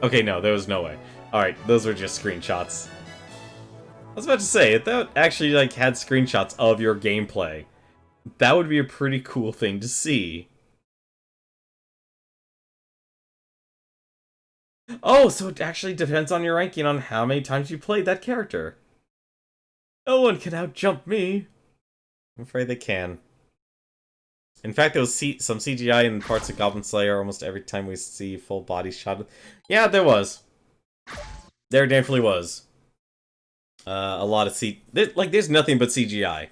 Okay, no, there was no way. Alright, those were just screenshots. I was about to say, if that actually, like, had screenshots of your gameplay, that would be a pretty cool thing to see. Oh, so it actually depends on your ranking on how many times you played that character. No one can outjump me. I'm afraid they can. In fact, there was some CGI in parts of Goblin Slayer almost every time we see full body shot. Yeah, there was. There definitely was. A lot of there's nothing but CGI.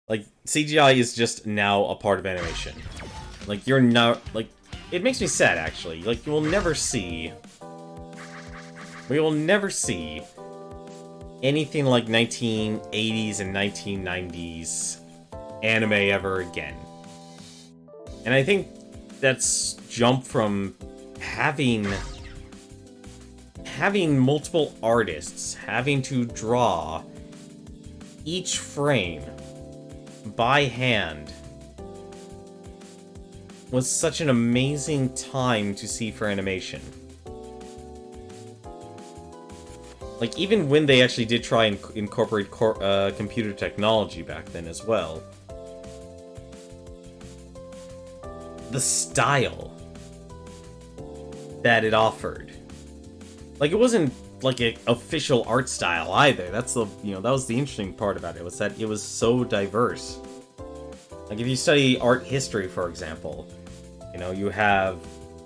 Like, CGI is just now a part of animation. Like, you're not, like, it makes me sad, actually. Like, we will never see anything like 1980s and 1990s anime ever again. And I think that's jumped from having multiple artists having to draw each frame by hand was such an amazing time to see for animation. Like, even when they actually did try and incorporate computer technology back then as well, the style that it offered. Like, it wasn't like an official art style either. That's the, that was the interesting part about it, was that it was so diverse. Like, if you study art history, for example, you have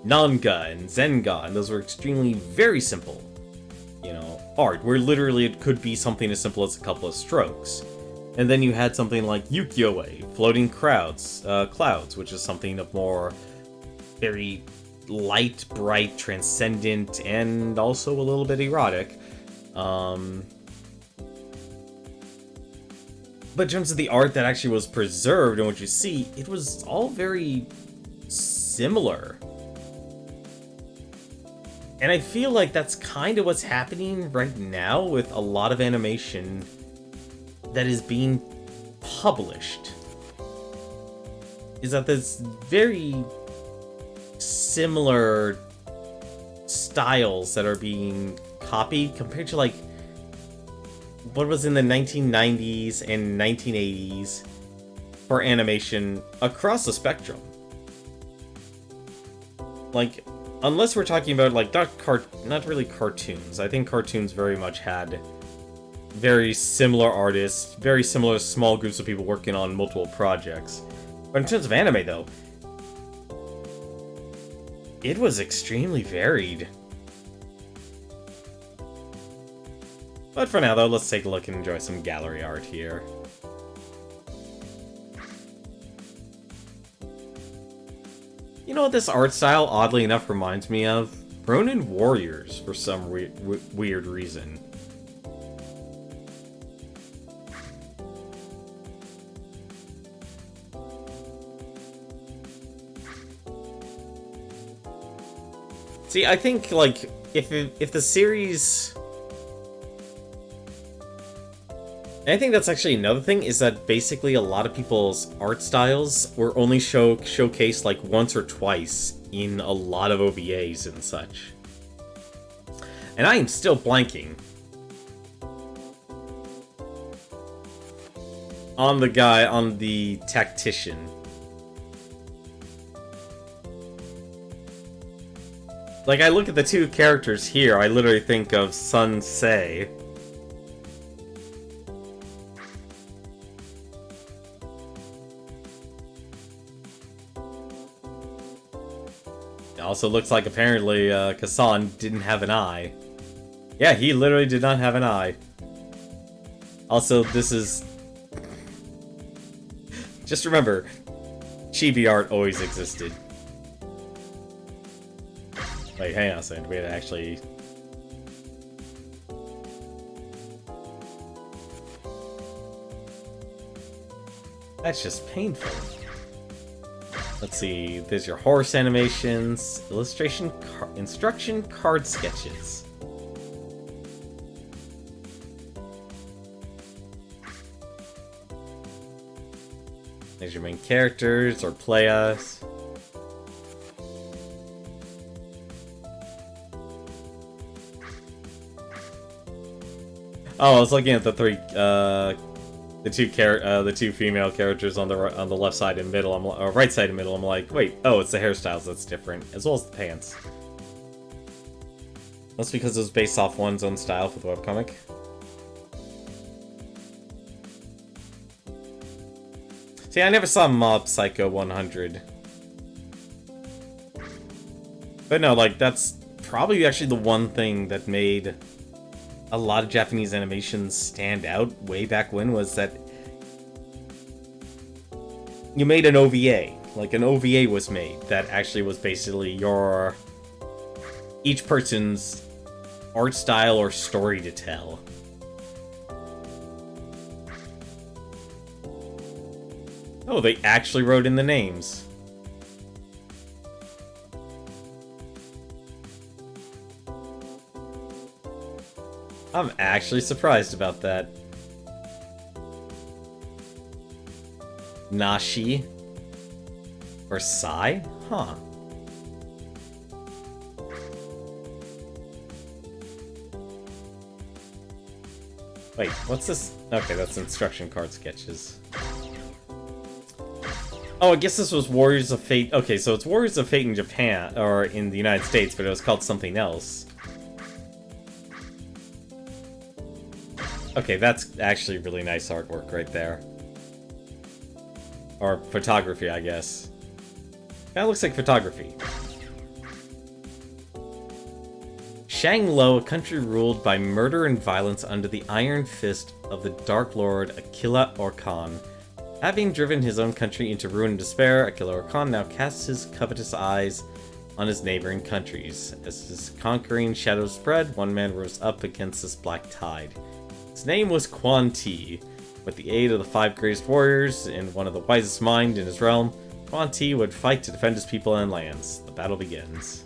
Nanga and Zenga, and those were extremely, very simple, art, where literally it could be something as simple as a couple of strokes. And then you had something like Ukiyo-e, floating clouds, which is something of more very light, bright, transcendent, and also a little bit erotic. But in terms of the art that actually was preserved and what you see, it was all very similar. And I feel like that's kind of what's happening right now with a lot of animation that is being published. Is that there's very similar styles that are being copied compared to, like, what was in the 1990s and 1980s for animation across the spectrum. Like, unless we're talking about, like, not really cartoons. I think cartoons very much had very similar artists, very similar small groups of people working on multiple projects. But in terms of anime, though, it was extremely varied. But for now, though, let's take a look and enjoy some gallery art here. You know what this art style, oddly enough, reminds me of? Ronin Warriors, for some weird reason. See, I think, like, if the series... And I think that's actually another thing, is that basically a lot of people's art styles were only showcased, like, once or twice in a lot of OVAs and such. And I am still blanking on the tactician. Like, I look at the two characters here, I literally think of Sun Se. It also looks like apparently Kasan didn't have an eye. Yeah, he literally did not have an eye. Also, this is... Just remember, chibi art always existed. Wait, hang on a second, we had to actually... That's just painful. Let's see, there's your horse animations, instruction card sketches. There's your main characters, or playas. Oh, I was looking at the two female characters on the left side and middle, or right side and middle. I'm like, wait, oh, it's the hairstyles that's different, as well as the pants. That's because it was based off one's own style for the webcomic. See, I never saw Mob Psycho 100. But no, like, that's probably actually the one thing that made a lot of Japanese animations stand out way back when, was that you made an OVA. Like, an OVA was made that actually was basically your... each person's art style or story to tell. Oh, they actually wrote in the names. I'm actually surprised about that. Nashi. Or Sai? Huh. Wait, what's this? Okay, that's instruction card sketches. Oh, I guess this was Warriors of Fate. Okay, so it's Warriors of Fate in Japan, or in the United States, but it was called something else. Okay, that's actually really nice artwork right there. Or photography, I guess. That looks like photography. Shanglo, a country ruled by murder and violence under the iron fist of the Dark Lord Akila Orkan. Having driven his own country into ruin and despair, Akila Orkan now casts his covetous eyes on his neighboring countries. As his conquering shadows spread, one man rose up against this black tide. His name was Quan Ti. With the aid of the 5 greatest warriors and one of the wisest minds in his realm, Quan Ti would fight to defend his people and lands. The battle begins.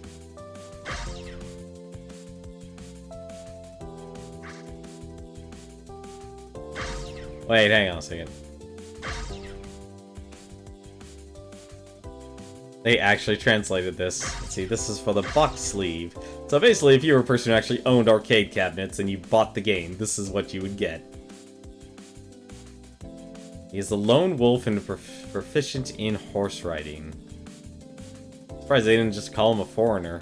Wait, hang on a second. They actually translated this. Let's see, this is for the box sleeve. So basically, if you were a person who actually owned arcade cabinets and you bought the game, this is what you would get. He is a lone wolf and proficient in horse riding. Surprised they didn't just call him a foreigner.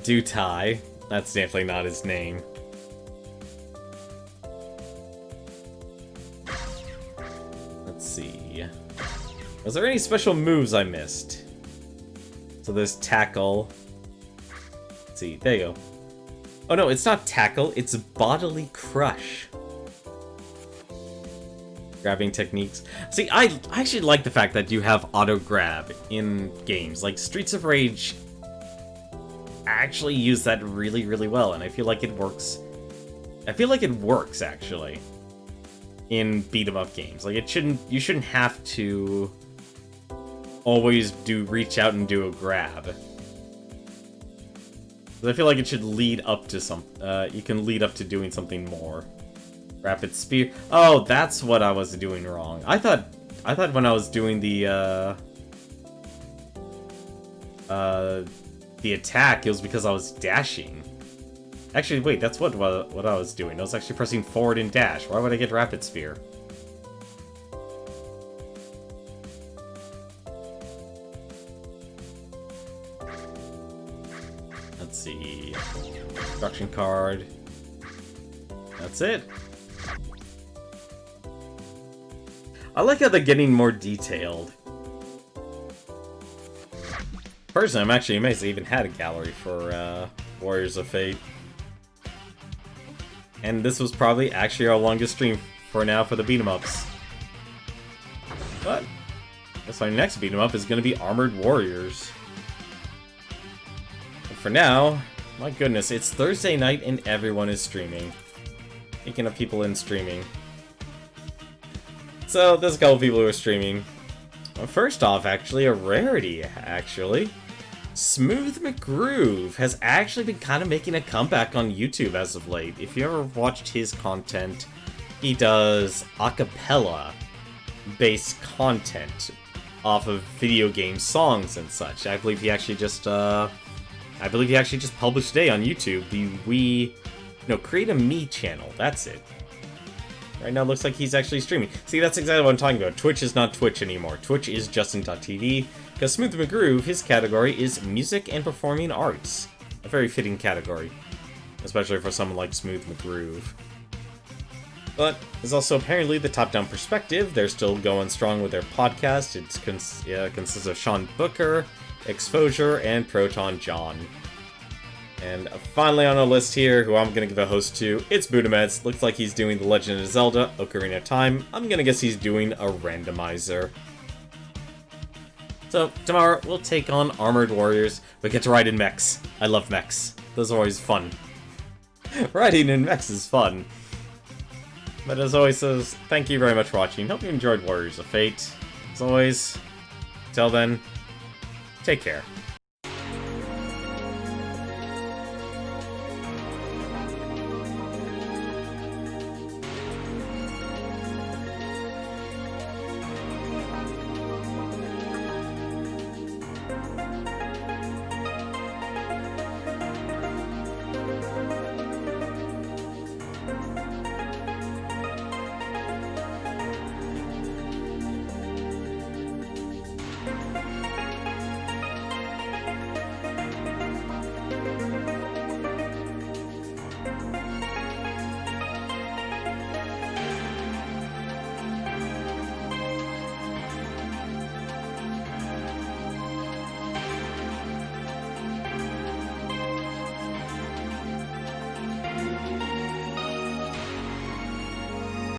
Dutai. That's definitely not his name. Let's see. Was there any special moves I missed? So there's tackle. Let's see, there you go. Oh no, it's not tackle, it's bodily crush. Grabbing techniques. See, I actually like the fact that you have auto grab in games. Like Streets of Rage actually use that really, really well, and I feel like it works. I feel like it works actually in beat 'em up games. Like you shouldn't have to always reach out and do a grab. I feel like it should lead up to some. You can lead up to doing something more. Rapid spear. Oh, that's what I was doing wrong. I thought when I was doing the attack, it was because I was dashing. Actually, wait, that's what I was doing. I was actually pressing forward and dash. Why would I get rapid spear? Let's see. Instruction card. That's it. I like how they're getting more detailed. Personally, I'm actually amazed they even had a gallery for Warriors of Fate. And this was probably actually our longest stream for now for the beat-em-ups. But I guess our next beat-em-up is going to be Armored Warriors. But for now, my goodness, it's Thursday night and everyone is streaming. Speaking of people in streaming. So, there's a couple people who are streaming. Well, first off, actually, a rarity, actually. Smooth McGroove has actually been kind of making a comeback on YouTube as of late. If you ever watched his content, he does a cappella-based content off of video game songs and such. I believe he actually just, published today on YouTube the Create a Me channel. That's it. Right now, it looks like he's actually streaming. See, that's exactly what I'm talking about. Twitch is not Twitch anymore. Twitch is Justin.tv, because Smooth McGroove, his category is music and performing arts. A very fitting category, especially for someone like Smooth McGroove. But there's also apparently the top-down perspective. They're still going strong with their podcast. It consists of Sean Booker, Exposure, and Proton John. And finally on our list here, who I'm going to give a host to, it's Budamets. Looks like he's doing The Legend of Zelda, Ocarina of Time. I'm going to guess he's doing a randomizer. So, tomorrow we'll take on Armored Warriors. We get to ride in mechs. I love mechs. Those are always fun. Riding in mechs is fun. But as always, says, thank you very much for watching. Hope you enjoyed Warriors of Fate. As always, till then, take care.